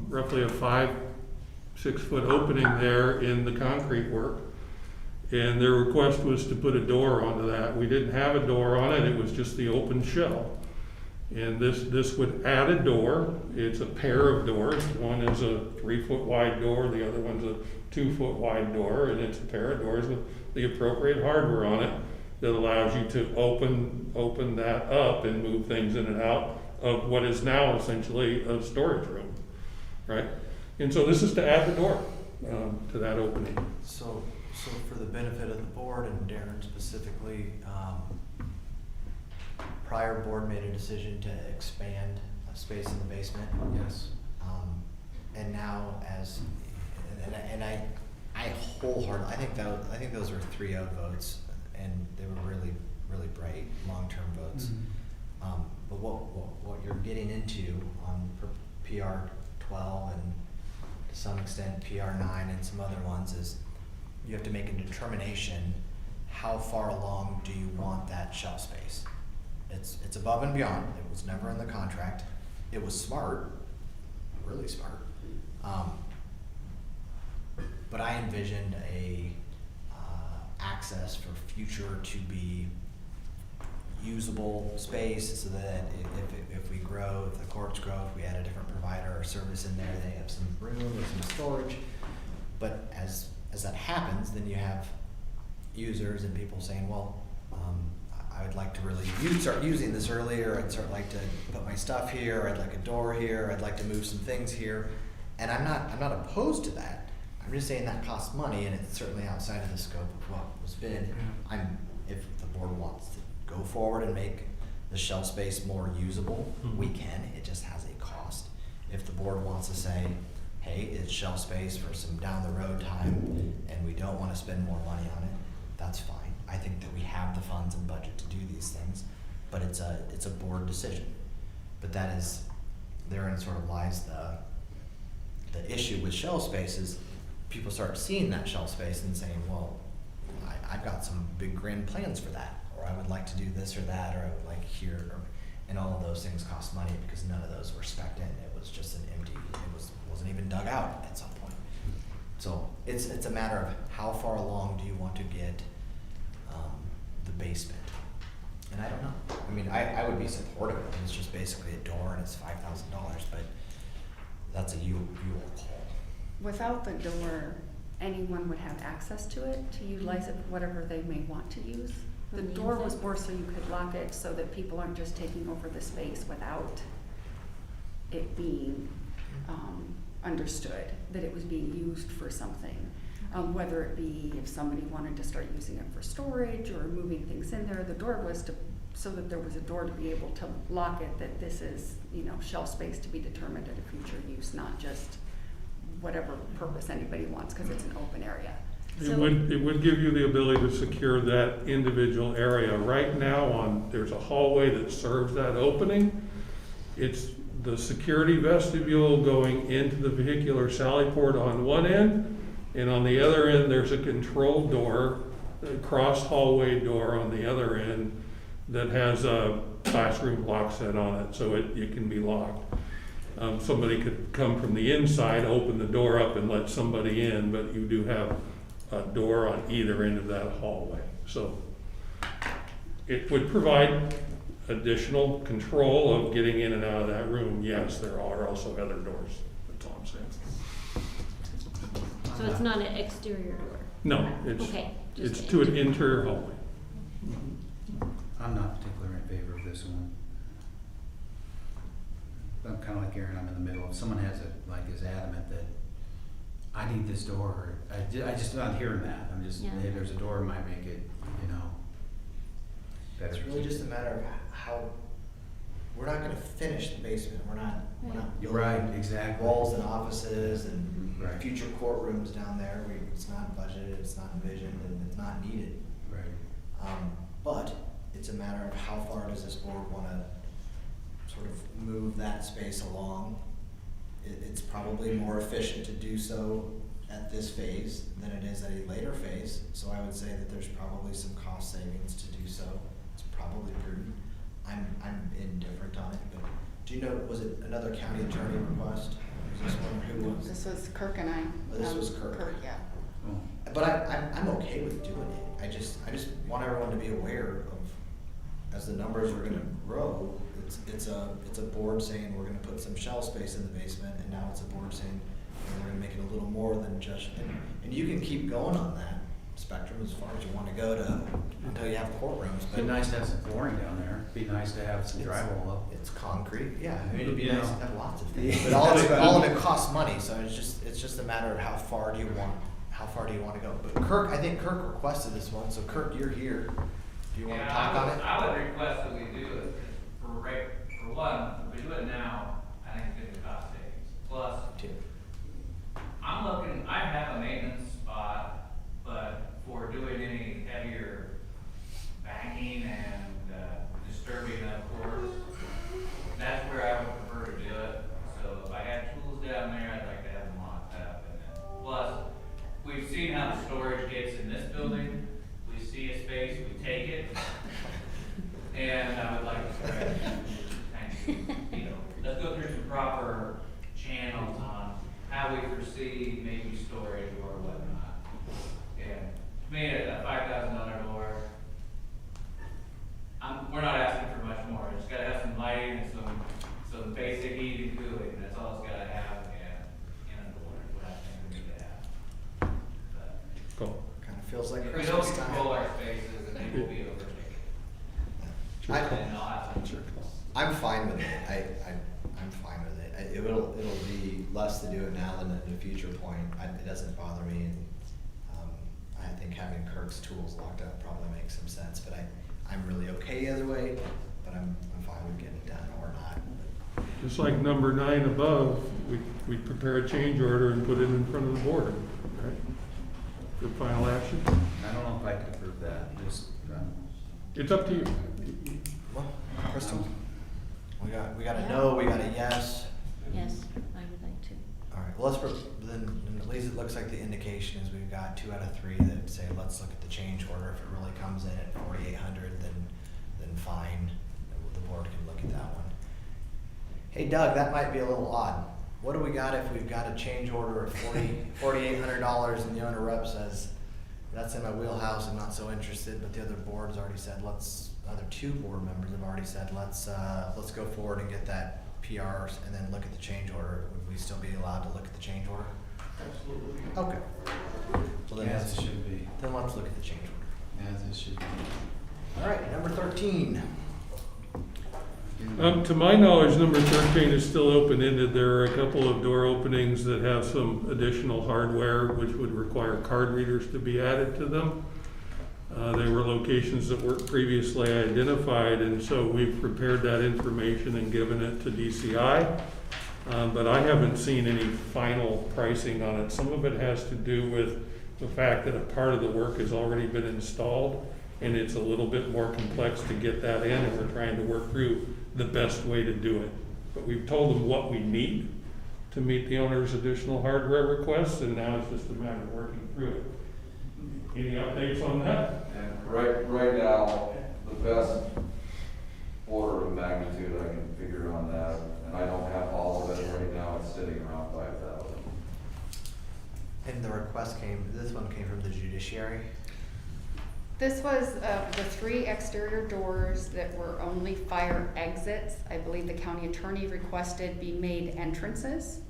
L: roughly a 5-6 foot opening there in the concrete work. And their request was to put a door onto that. We didn't have a door on it, it was just the open shell. And this would add a door. It's a pair of doors. One is a 3 foot wide door, the other one's a 2 foot wide door, and it's a pair of doors with the appropriate hardware on it that allows you to open that up and move things in and out of what is now essentially a storage room, right? And so this is to add the door to that opening.
A: So for the benefit of the board and Darren specifically, prior board made a decision to expand a space in the basement.
D: Yes.
A: And now and I wholeheartedly, I think those were 3-0 votes, and they were really, really bright, long-term votes.
D: Mhm.
A: But what you're getting into on PR 12 and to some extent PR 9 and some other ones is you have to make a determination, how far along do you want that shelf space? It's above and beyond. It was never in the contract. It was smart, really smart. but I envisioned a access for future to be usable space, so that if we grow, if the courts grow, if we add a different provider or service in there, they have some room or some storage. But as that happens, then you have users and people saying, well, I would like to really start using this earlier. I'd like to put my stuff here. I'd like a door here. I'd like to move some things here. And I'm not opposed to that. I'm just saying that costs money, and it's certainly outside of the scope of what was bid. If the board wants to go forward and make the shelf space more usable, we can. It just has a cost. If the board wants to say, hey, it's shelf space for some down the road time, and we don't want to spend more money on it, that's fine. I think that we have the funds and budget to do these things, but it's a board decision. But that is, therein sort of lies the issue with shelf spaces. People start seeing that shelf space and saying, well, I've got some big grand plans for that, or I would like to do this or that, or I would like here, and all of those things cost money because none of those were spec'd in. It was just an empty, wasn't even dug out at some point. So it's a matter of how far along do you want to get the basement. And I don't know. I mean, I would be supportive of it. It's just basically a door and it's $5,000, but that's a you all call.
E: Without the door, anyone would have access to it, to utilize it whatever they may want to use. The door was more so you could lock it so that people aren't just taking over the space without it being understood that it was being used for something. Whether it be if somebody wanted to start using it for storage or moving things in there, the door was so that there was a door to be able to lock it, that this is, shelf space to be determined at a future use, not just whatever purpose anybody wants, because it's an open area.
L: It would give you the ability to secure that individual area. Right now there's a hallway that serves that opening. It's the security vestibule going into the vehicular sally port on one end, and on the other end there's a control door, a cross hallway door on the other end that has a classroom lock set on it, so it can be locked. Somebody could come from the inside, open the door up and let somebody in, but you do have a door on either end of that hallway. So it would provide additional control of getting in and out of that room. Yes, there are also other doors. That's all I'm saying.
C: So it's not an exterior door?
L: No, it's to an interior hallway.
D: I'm not particularly in favor of this one. I'm kind of like Aaron, I'm in the middle. If someone is adamant that I need this door, I just not hearing that. I'm just, hey, there's a door, it might make it, better.
A: It's really just a matter of how, we're not gonna finish the basement. We're not
D: You're right, exactly.
A: walls and offices and
D: Right.
A: future courtrooms down there. It's not budgeted, it's not envisioned, and it's not needed.
D: Right.
A: But it's a matter of how far does this board wanna sort of move that space along. It's probably more efficient to do so at this phase than it is at a later phase. So I would say that there's probably some cost savings to do so. It's probably prudent. I'm indifferent on it, but do you know, was it another county attorney request? Was this one, who was?
E: This was Kirk and I.
A: This was Kirk.
E: Yeah.
D: Oh.
A: But I'm okay with doing it. I just want everyone to be aware of, as the numbers are gonna grow, it's a board saying we're gonna put some shelf space in the basement, and now it's a board saying we're gonna make it a little more than just, and you can keep going on that spectrum as far as you wanna go to, until you have courtrooms.
D: It'd be nice to have some flooring down there. It'd be nice to have some drywall up.
A: It's concrete, yeah. I mean, it'd be
D: You
A: nice
D: know.
A: to have lots of things, but all of it costs money, so it's just a matter of how far do you want to go. But I think Kirk requested this one, so Kirk, you're here. Do you want to talk on it?
H: I would request that we do it, for one, if we do it now, I think it's gonna be cost savings. Plus, I have a maintenance spot, but for doing any heavier banging and disturbing of course, that's where I would prefer to do it. So if I had tools down there, I'd like to have them locked up. And then, plus, we've seen how the storage gets in this building. We see a space, we take it. And I would like to try let's go through some proper channels on how we foresee maybe storage or whatnot.
A: I'm fine with it. I'm fine with it. It'll be less to do it now than at a future point. It doesn't bother me, and I think having Kirk's tools locked up probably makes some sense. But I'm really okay either way. But I'm fine with getting it done or not.
L: Just like number 9 above, we prepare a change order and put it in front of the board, right? For final action.
D: I don't know if I could approve that, just,
L: It's up to you.
A: Well, Crystal, we got a
C: Yeah.
A: no, we got a yes.
C: Yes, I would like to.
A: All right, well, then at least it looks like the indication is we've got 2 out of 3 that say, let's look at the change order. If it really comes in at 4,800, then fine, the board can look at that one. Hey Doug, that might be a little odd. What do we got if we've got a change order of $4,800 and the owner rep says, that's in my wheelhouse, I'm not so interested, but the other board's already said, other 2 board members have already said, let's go forward and get that PRs and then look at the change order. Would we still be allowed to look at the change order?
L: Absolutely.
A: Okay. Well, then
D: as it should be,
A: then let's look at the change order.
D: as it should be.
A: All right, number 13.
L: To my knowledge, number 13 is still open-ended. There are a couple of door openings that have some additional hardware which would require card readers to be added to them. They were locations that weren't previously identified, and so we've prepared that information and given it to DCI. But I haven't seen any final pricing on it. Some of it has to do with the fact that a part of the work has already been installed, and it's a little bit more complex to get that in, and we're trying to work through the best way to do it. But we've told them what we need to meet the owner's additional hardware requests, and now it's just a matter of working through it. Any updates on that?
P: And right now, the best order of magnitude I can figure on that, and I don't have all of it right now, it's sitting around 5,000.
A: And the request this one came from the judiciary?
E: This was the 3 exterior doors that were only fire exits. I believe the county attorney requested be made entrances.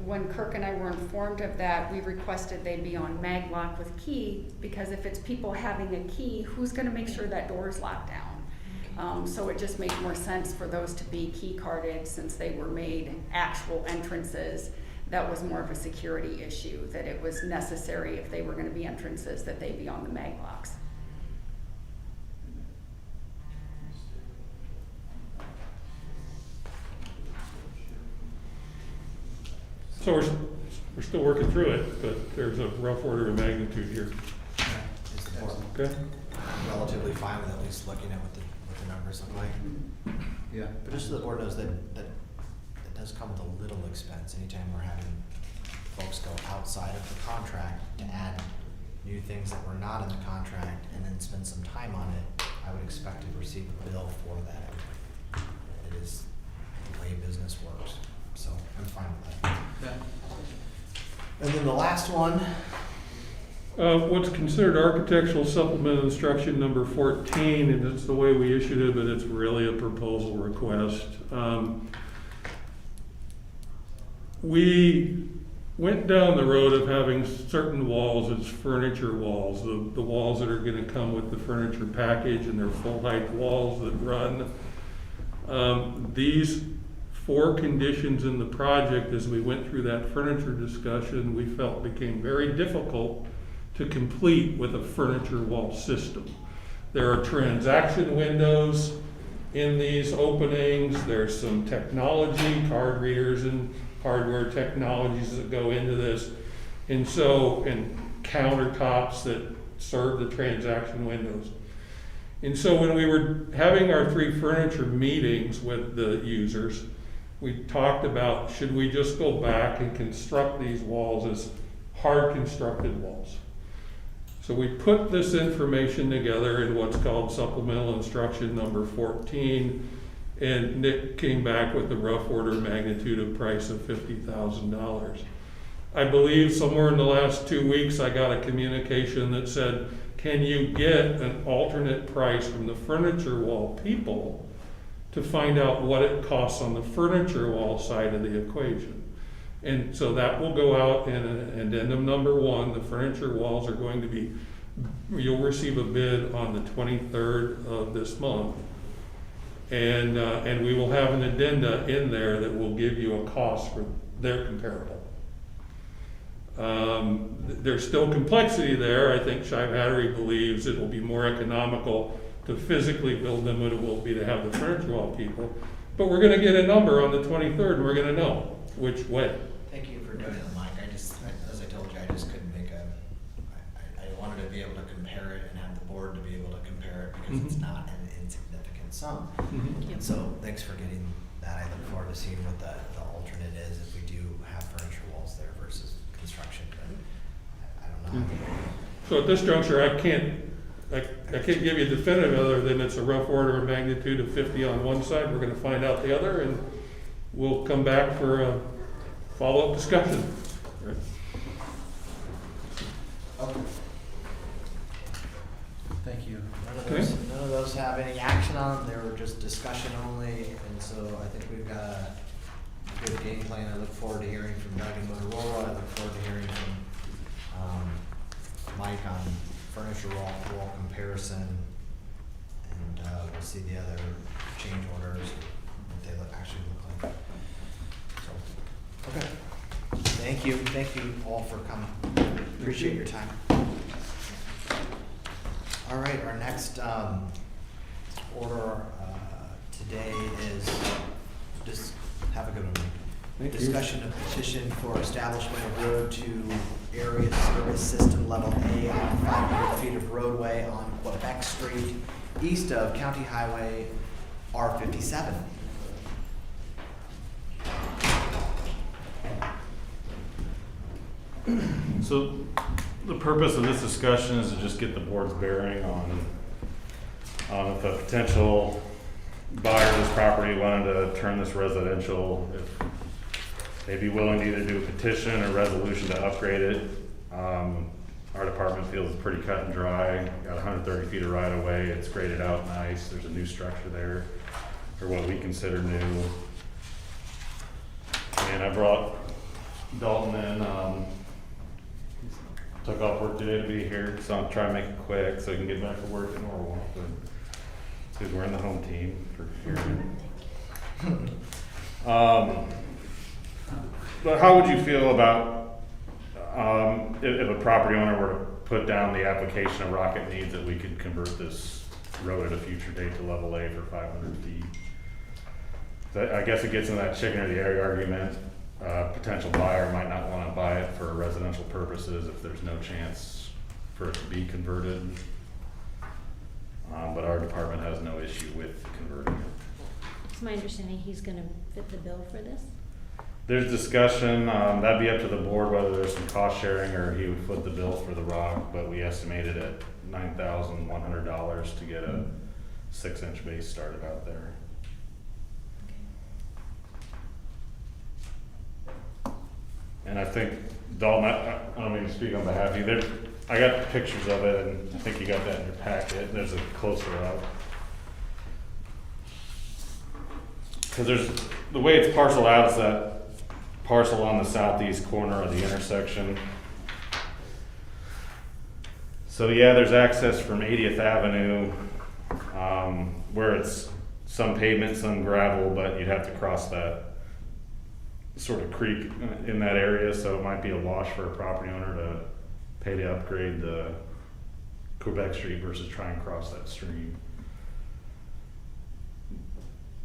E: When Kirk and I were informed of that, we requested they be on maglock with key, because if it's people having a key, who's gonna make sure that door is locked down? So it just made more sense for those to be key carded, since they were made actual entrances. That was more of a security issue, that it was necessary if they were gonna be entrances, that they be on the maglocks.
L: So we're still working through it, but there's a rough order of magnitude here.
A: Is the board
L: Okay?
A: relatively fine with at least looking at what the numbers look like?
D: Yeah.
A: But just so the board knows that it does come with a little expense anytime we're having folks go outside of the contract to add new things that were not in the contract and then spend some time on it. I would expect to receive a bill for that. It is the way business works, so I'm fine with that.
D: Okay.
A: And then the last one,
L: What's considered architectural supplement instruction number 14, and it's the way we issued it, but it's really a proposal request. We went down the road of having certain walls as furniture walls, the walls that are gonna come with the furniture package, and they're full height walls that run. These 4 conditions in the project, as we went through that furniture discussion, we felt became very difficult to complete with a furniture wall system. There are transaction windows in these openings. There's some technology, card readers and hardware technologies that go into this. And countertops that serve the transaction windows. And so when we were having our 3 furniture meetings with the users, we talked about, should we just go back and construct these walls as hard constructed walls? So we put this information together in what's called supplemental instruction number 14, and Nick came back with a rough order of magnitude of price of $50,000. I believe somewhere in the last 2 weeks I got a communication that said, can you get an alternate price from the furniture wall people to find out what it costs on the furniture wall side of the equation? And so that will go out in addendum number 1. The furniture walls are going to be you'll receive a bid on the 23rd of this month. And we will have an addenda in there that will give you a cost for their comparable. There's still complexity there. I think Shive Hattery believes it will be more economical to physically build them than it will be to have the furniture wall people. But we're gonna get a number on the 23rd, and we're gonna know which way.
A: Thank you for doing it, Mike. As I told you, I just couldn't make I wanted to be able to compare it and have the board to be able to compare it because it's not an insignificant sum. And so thanks for getting that. I look forward to seeing what the alternate is if we do have furniture walls there versus construction. But I don't know.
L: So at this juncture, I can't give you a definitive other than it's a rough order of magnitude of 50 on one side. We're gonna find out the other, and we'll come back for a follow-up discussion.
A: Okay.
D: Thank you.
A: None of those have any action on them. They were just discussion only, and so I think we've got a good game plan. I look forward to hearing from Doug and Motorola. I look forward to hearing from Mike on furniture wall comparison, and we'll see the other change orders, what they actually look like. So, okay. Thank you all for coming. Appreciate your time. All right, our next order today is just have a good one. Discussion of petition for establishment of road to area service system level A on 500 feet of roadway on Quebec Street, east of County Highway R57.
Q: So the purpose of this discussion is to just get the board's bearing on if a potential buyer of this property wanted to turn this residential, if they'd be willing to either do a petition or resolution to upgrade it. Our department feels it's pretty cut and dry. Got 130 feet of right of way. It's graded out nice. There's a new structure there, or what we consider new. And I brought Dalton in. Took off work today to be here, so I'm trying to make it quick so he can get back to work at Norwalk. Because we're in the home team for here. But how would you feel about if a property owner were to put down the application of Rocket needs that we could convert this road at a future date to level A for 500 feet? So I guess it gets into that chicken or the egg argument. Potential buyer might not want to buy it for residential purposes if there's no chance for it to be converted. But our department has no issue with converting it.
C: It's my understanding he's gonna fit the bill for this?
Q: There's discussion, that'd be up to the board whether there's some cost sharing or he would foot the bill for the rock, but we estimated at $9,100 to get a 6-inch base started out there. And I think, Dalton, I don't mean to speak on behalf of you, I got pictures of it, and I think you got that in your packet. There's a closer up. Because the way it's parceled out is that parcel on the southeast corner of the intersection. So yeah, there's access from 80th Avenue, where it's some pavement, some gravel, but you'd have to cross that sort of creek in that area, so it might be a wash for a property owner to pay to upgrade the Quebec Street versus try and cross that stream.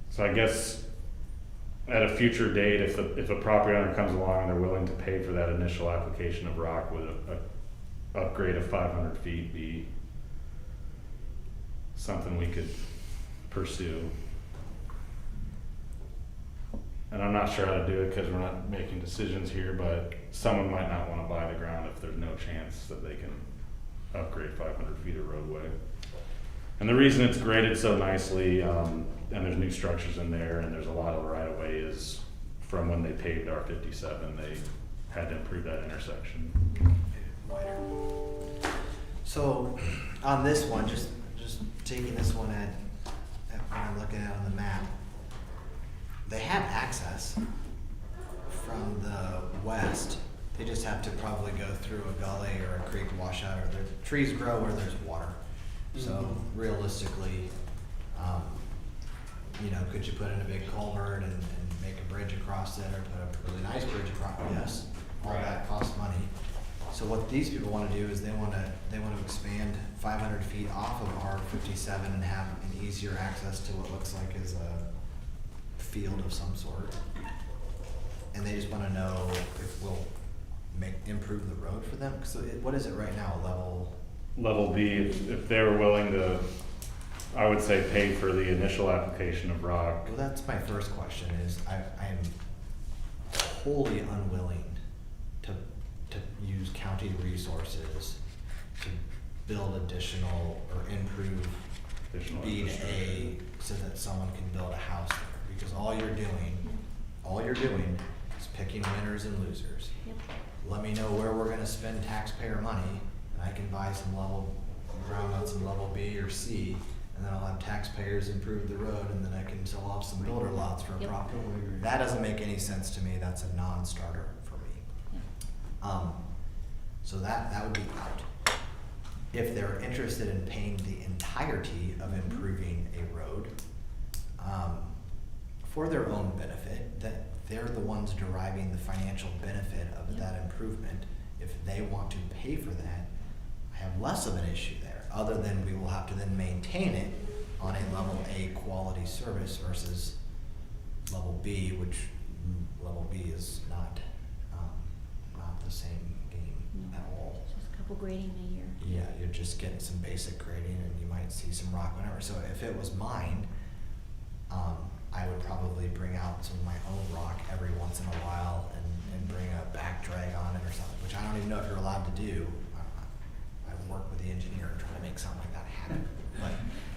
Q: So I guess at a future date, if a property owner comes along and they're willing to pay for that initial application of rock, would a upgrade of 500 feet be something we could pursue? And I'm not sure how to do it because we're not making decisions here, but someone might not want to buy the ground if there's no chance that they can upgrade 500 feet of roadway. And the reason it's graded so nicely, and there's new structures in there, and there's a lot of right of way, is from when they paved R57, they had to improve that intersection.
A: Wider. So on this one, just taking this one at what I'm looking at on the map, they have access from the west They just have to probably go through a gully or a creek washout, or their trees grow where there's water. So realistically, you know, could you put in a big culvert and make a bridge across it, or put a really nice bridge across? Yes, all that costs money. So what these people wanna do is they wanna expand 500 feet off of R57 and have an easier access to what looks like is a field of some sort. And they just wanna know if we'll improve the road for them, cause what is it right now,
Q: Level B, if they were willing to, I would say, pay for the initial application of rock.
A: Well, that's my first question is, I'm wholly unwilling to use county resources to build additional or improve
Q: Additional
A: B to A so that someone can build a house there. Because all you're doing is picking winners and losers.
C: Yep.
A: Let me know where we're gonna spend taxpayer money, and I can buy some ground on some level B or C, and then I'll have taxpayers improve the road, and then I can sell off some builder lots for a
C: Yep.
A: profit. That doesn't make any sense to me, that's a non-starter for me.
C: Yeah.
A: So that would be out. If they're interested in paying the entirety of improving a road, for their own benefit, that they're the ones deriving the financial benefit of that improvement. If they want to pay for that, I have less of an issue there, other than we will have to then maintain it on a level A quality service versus level B, which level B is not the same game
C: No.
A: at all.
C: Just a couple grading a year.
A: Yeah, you're just getting some basic grading, and you might see some rock, whatever. So if it was mine, I would probably bring out some of my own rock every once in a while and bring a back drag on it or something, which I don't even know if you're allowed to do. I would work with the engineer and try to make something like that happen, but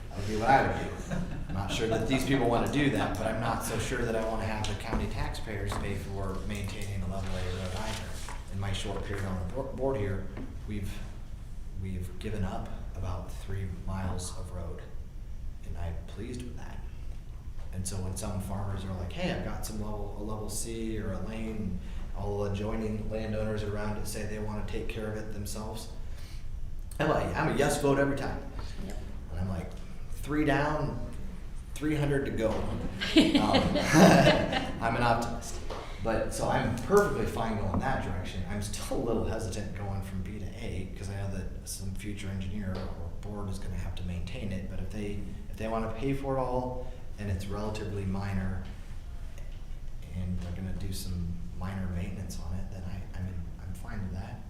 A: that would be what I would do. I'm not sure that these people want to do that, but I'm not so sure that I want to have the county taxpayers pay for maintaining a level A road either. In my short period on the board here, we've given up about 3 miles of road, and I'm pleased with that. And so when some farmers are like, hey, I've got a level C or a lane, all the adjoining landowners around it say they want to take care of it themselves, I'm a yes vote every time.
C: Yep.
A: And I'm like, 3 down, 300 to go. I'm an optimist. But so I'm perfectly fine going that direction. I'm still a little hesitant going from B to A, because I know that some future engineer or board is gonna have to maintain it. But if they wanna pay for it all, and it's relatively minor, and they're gonna do some minor maintenance on it, then I'm fine with that.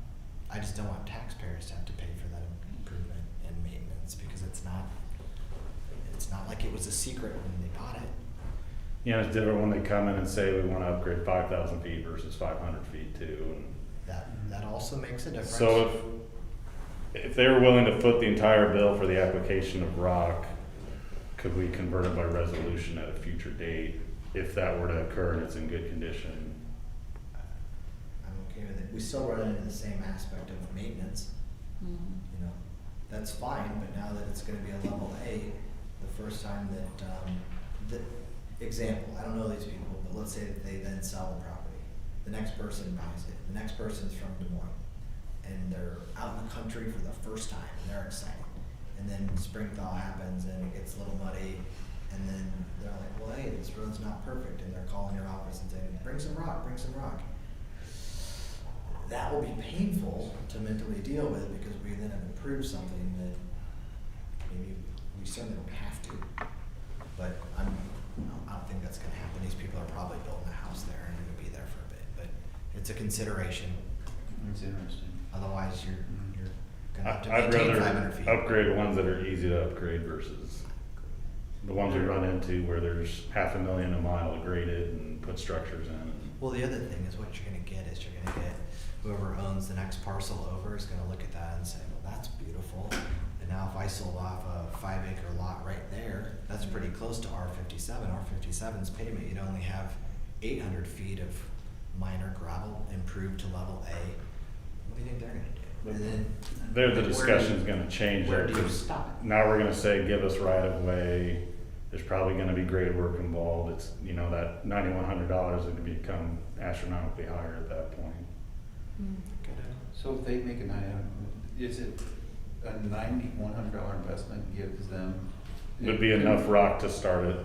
A: I just don't want taxpayers to have to pay for that improvement and maintenance, because it's not like it was a secret when they bought it.
Q: You know, it's different when they come in and say we wanna upgrade 5,000 feet versus 500 feet too. And
A: That also makes a difference.
Q: so if they were willing to foot the entire bill for the application of rock, could we convert it by resolution at a future date if that were to occur and it's in good condition?
A: I'm okay with it. We still run into the same aspect of maintenance,
C: Mhm.
A: you know. That's fine, but now that it's gonna be a level A, the first time that, example, I don't know these people, but let's say that they then sell the property. The next person buys it. The next person's from Des Moines, and they're out in the country for the first time, and they're excited. And then spring thaw happens, and it gets a little muddy, and then they're like, well, hey, this road's not perfect, and they're calling your office and saying, bring some rock, bring some rock. That will be painful to mentally deal with, because we then have improved something that maybe we certainly don't have to. But I don't think that's gonna happen. These people are probably building a house there and gonna be there for a bit, but it's a consideration.
D: It's interesting.
A: Otherwise, you're gonna have to
Q: I'd
A: maintain 500
Q: rather
A: feet.
Q: upgrade ones that are easy to upgrade versus the ones we run into where there's $500,000 a mile to grade it and put structures in.
A: Well, the other thing is what you're gonna get is whoever owns the next parcel over is gonna look at that and say, well, that's beautiful. And now if I sold off a 5-acre lot right there, that's pretty close to R57. R57's pavement, you'd only have 800 feet of minor gravel improved to level A. What do you think they're gonna do? And then
Q: There, the discussion's gonna change
A: where
Q: there.
A: do you
Q: 'Cause
A: stop?
Q: now we're gonna say, give us right of way. There's probably gonna be grade work involved. It's, you know, that $9,100 is gonna become astronomically higher at that point.
K: So if they make is it a $100 investment gives them?
Q: It'd be enough rock to start it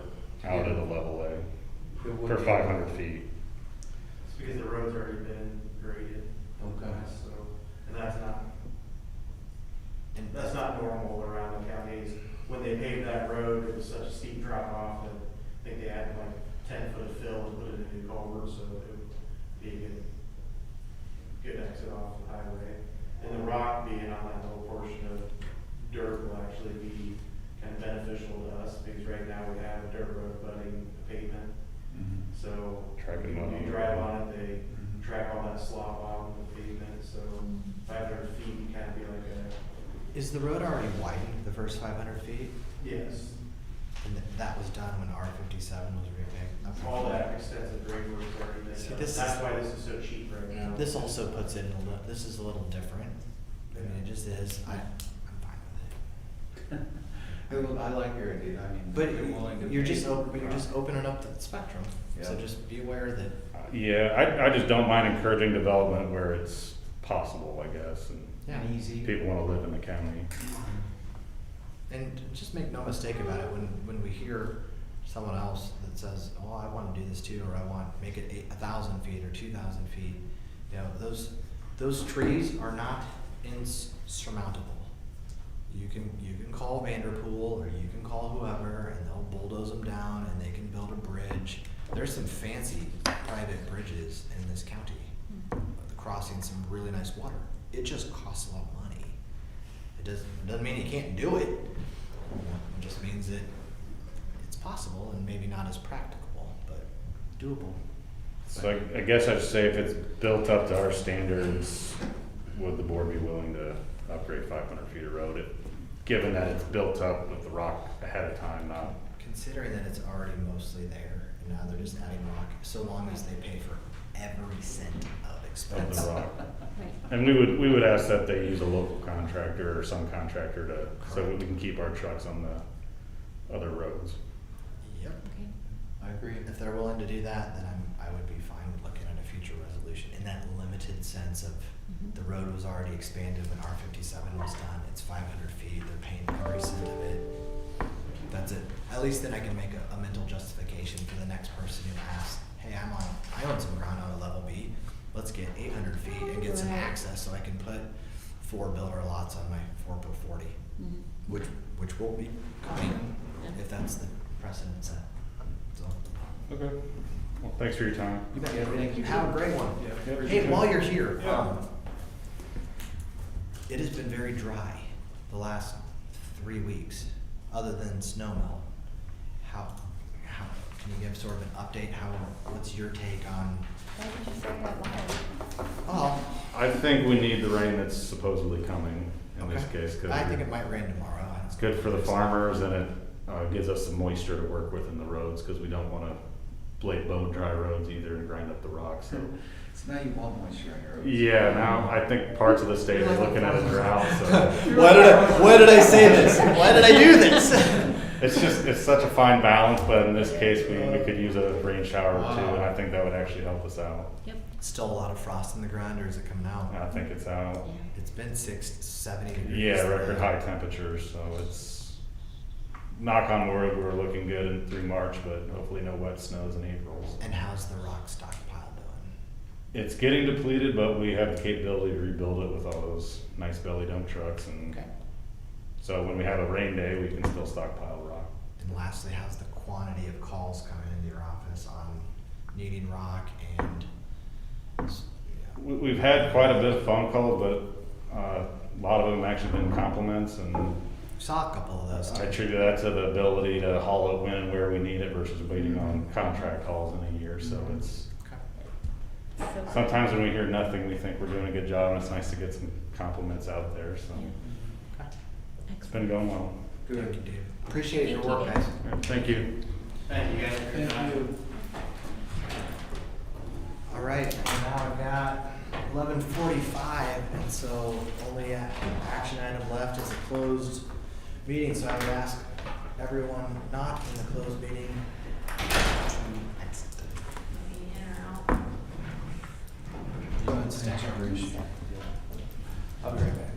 Q: out at a level A
K: It would
Q: for
K: be-
Q: 500 feet.
R: It's because the road's already been graded.
K: Okay.
R: So, and that's not normal around the counties. When they paved that road, it was such a steep drop off that I think they added like 10 foot of fill to put in a new culvert, so it would be a good exit off the highway. And the rock being on that little portion of dirt will actually be kind of beneficial to us, because right now we have a dirt road butting the pavement. So
Q: Tracking
R: when
Q: money.
R: you drive on it, they track all that slop off of the pavement, so 500 feet kind of be like
A: Is the road already widened, the first 500 feet?
R: yes,
A: And that was done when R57 was repaved? Okay.
R: all that extensive grade work is already been
A: See,
R: done.
A: this
R: That's
A: is-
R: why this is so cheap right now.
A: This also puts it in this is a little different. I mean, it just is. I'm fine with it.
K: I like your idea, I mean.
A: But
K: you're willing to
A: you're
K: pay
A: just
K: for
A: you're
K: it.
A: just opening up the spectrum. So
K: Yeah.
A: just be aware that
Q: Yeah, I just don't mind encouraging development where it's possible, I guess, and
A: yeah,
K: Easy.
Q: people want to live in the county.
A: and just make no mistake about it. When we hear someone else that says, "Oh, I want to do this too," or "I want to make it 1,000 feet or 2,000 feet," you know, those trees are not insurmountable. You can call Vanderpool or you can call whoever, and they'll bulldoze them down, and they can build a bridge. There's some fancy private bridges in this county, crossing some really nice water. It just costs a lot of money. It doesn't mean you can't do it. It just means that it's possible and maybe not as practicable, but doable.
Q: So I guess I'd say if it's built up to our standards, would the board be willing to upgrade 500 feet of road, given that it's built up with the rock ahead of time, not?
A: Considering that it's already mostly there, and now they're just adding rock, so long as they pay for every cent of
Q: Of
A: expense.
Q: the rock.
C: Right.
Q: And we would ask that they use a local contractor or some contractor so that we can keep our trucks on the other roads.
A: Yep.
C: Okay.
K: I agree.
A: If they're willing to do that, then I would be fine with looking at a future resolution in that limited sense of the road was already expanded when R57 was done. It's 500 feet. They're paying every cent of it. That's it. At least then I can make a mental justification for the next person who asks, "Hey, I own some ground on a level B. Let's get 800 feet and get some
C: Right.
A: access so I can put 4 builder lots on my 4x40, which will be coming if that's the precedent set." So.
Q: Okay. Well, thanks for your time.
A: You bet.
K: Yeah, thank you.
A: Have a great one.
Q: Yeah.
A: Hey, while you're here,
Q: Yeah.
A: it has been very dry the last 3 weeks, other than snow melt. How can you give sort of an update? What's your take on?
C: Why did you say that loud?
A: Oh,
Q: I think we need the rain that's supposedly coming in this
A: okay.
Q: case, because
A: I think it might rain tomorrow.
Q: it's good for the farmers and it gives us some moisture to work with in the roads, because we don't want to bone dry roads either and grind up the rocks. So
K: So now you want moisture on your roads.
Q: yeah, now I think parts of the state are looking at a drought. So
A: Why did I say this? Why did I do this?
Q: it's such a fine balance, but in this case we could use a rain shower or two, and I think that would actually help us out.
C: Yep.
A: Still a lot of frost in the ground, or is it coming out?
Q: I think it's out.
C: Yeah.
A: It's been 70 degrees.
Q: Yeah, record high temperatures, so it's, knock on wood, we're looking good through March, but hopefully no wet snows in April.
A: And how's the rock stockpile doing?
Q: It's getting depleted, but we have the capability to rebuild it with all those nice belly dump trucks, and
A: Okay.
Q: so when we have a rain day, we can still stockpile rock.
A: And lastly, how's the quantity of calls coming into your office on needing rock and?
Q: We've had quite a bit of phone calls, but a lot of them actually been compliments, and
A: Saw a couple of those.
Q: I attribute that to the ability to haul it when and where we need it versus waiting on contract calls in a year. So it's
C: So,
Q: sometimes when we hear nothing, we think we're doing a good job, and it's nice to get some compliments out there. So
C: yeah.
Q: it's been going well.
A: Thank you, Dave. Appreciate your
C: Thank
A: work,
C: you,
A: guys.
Q: All right, thank you.
R: Thank you guys for your time.
K: Thank you.
A: All right, and now I've got 11:45, and so only action item left is a closed meeting. So I would ask everyone not in the closed meeting to exit.
C: in or out?
A: Stay. appreciate it. I'll be right back.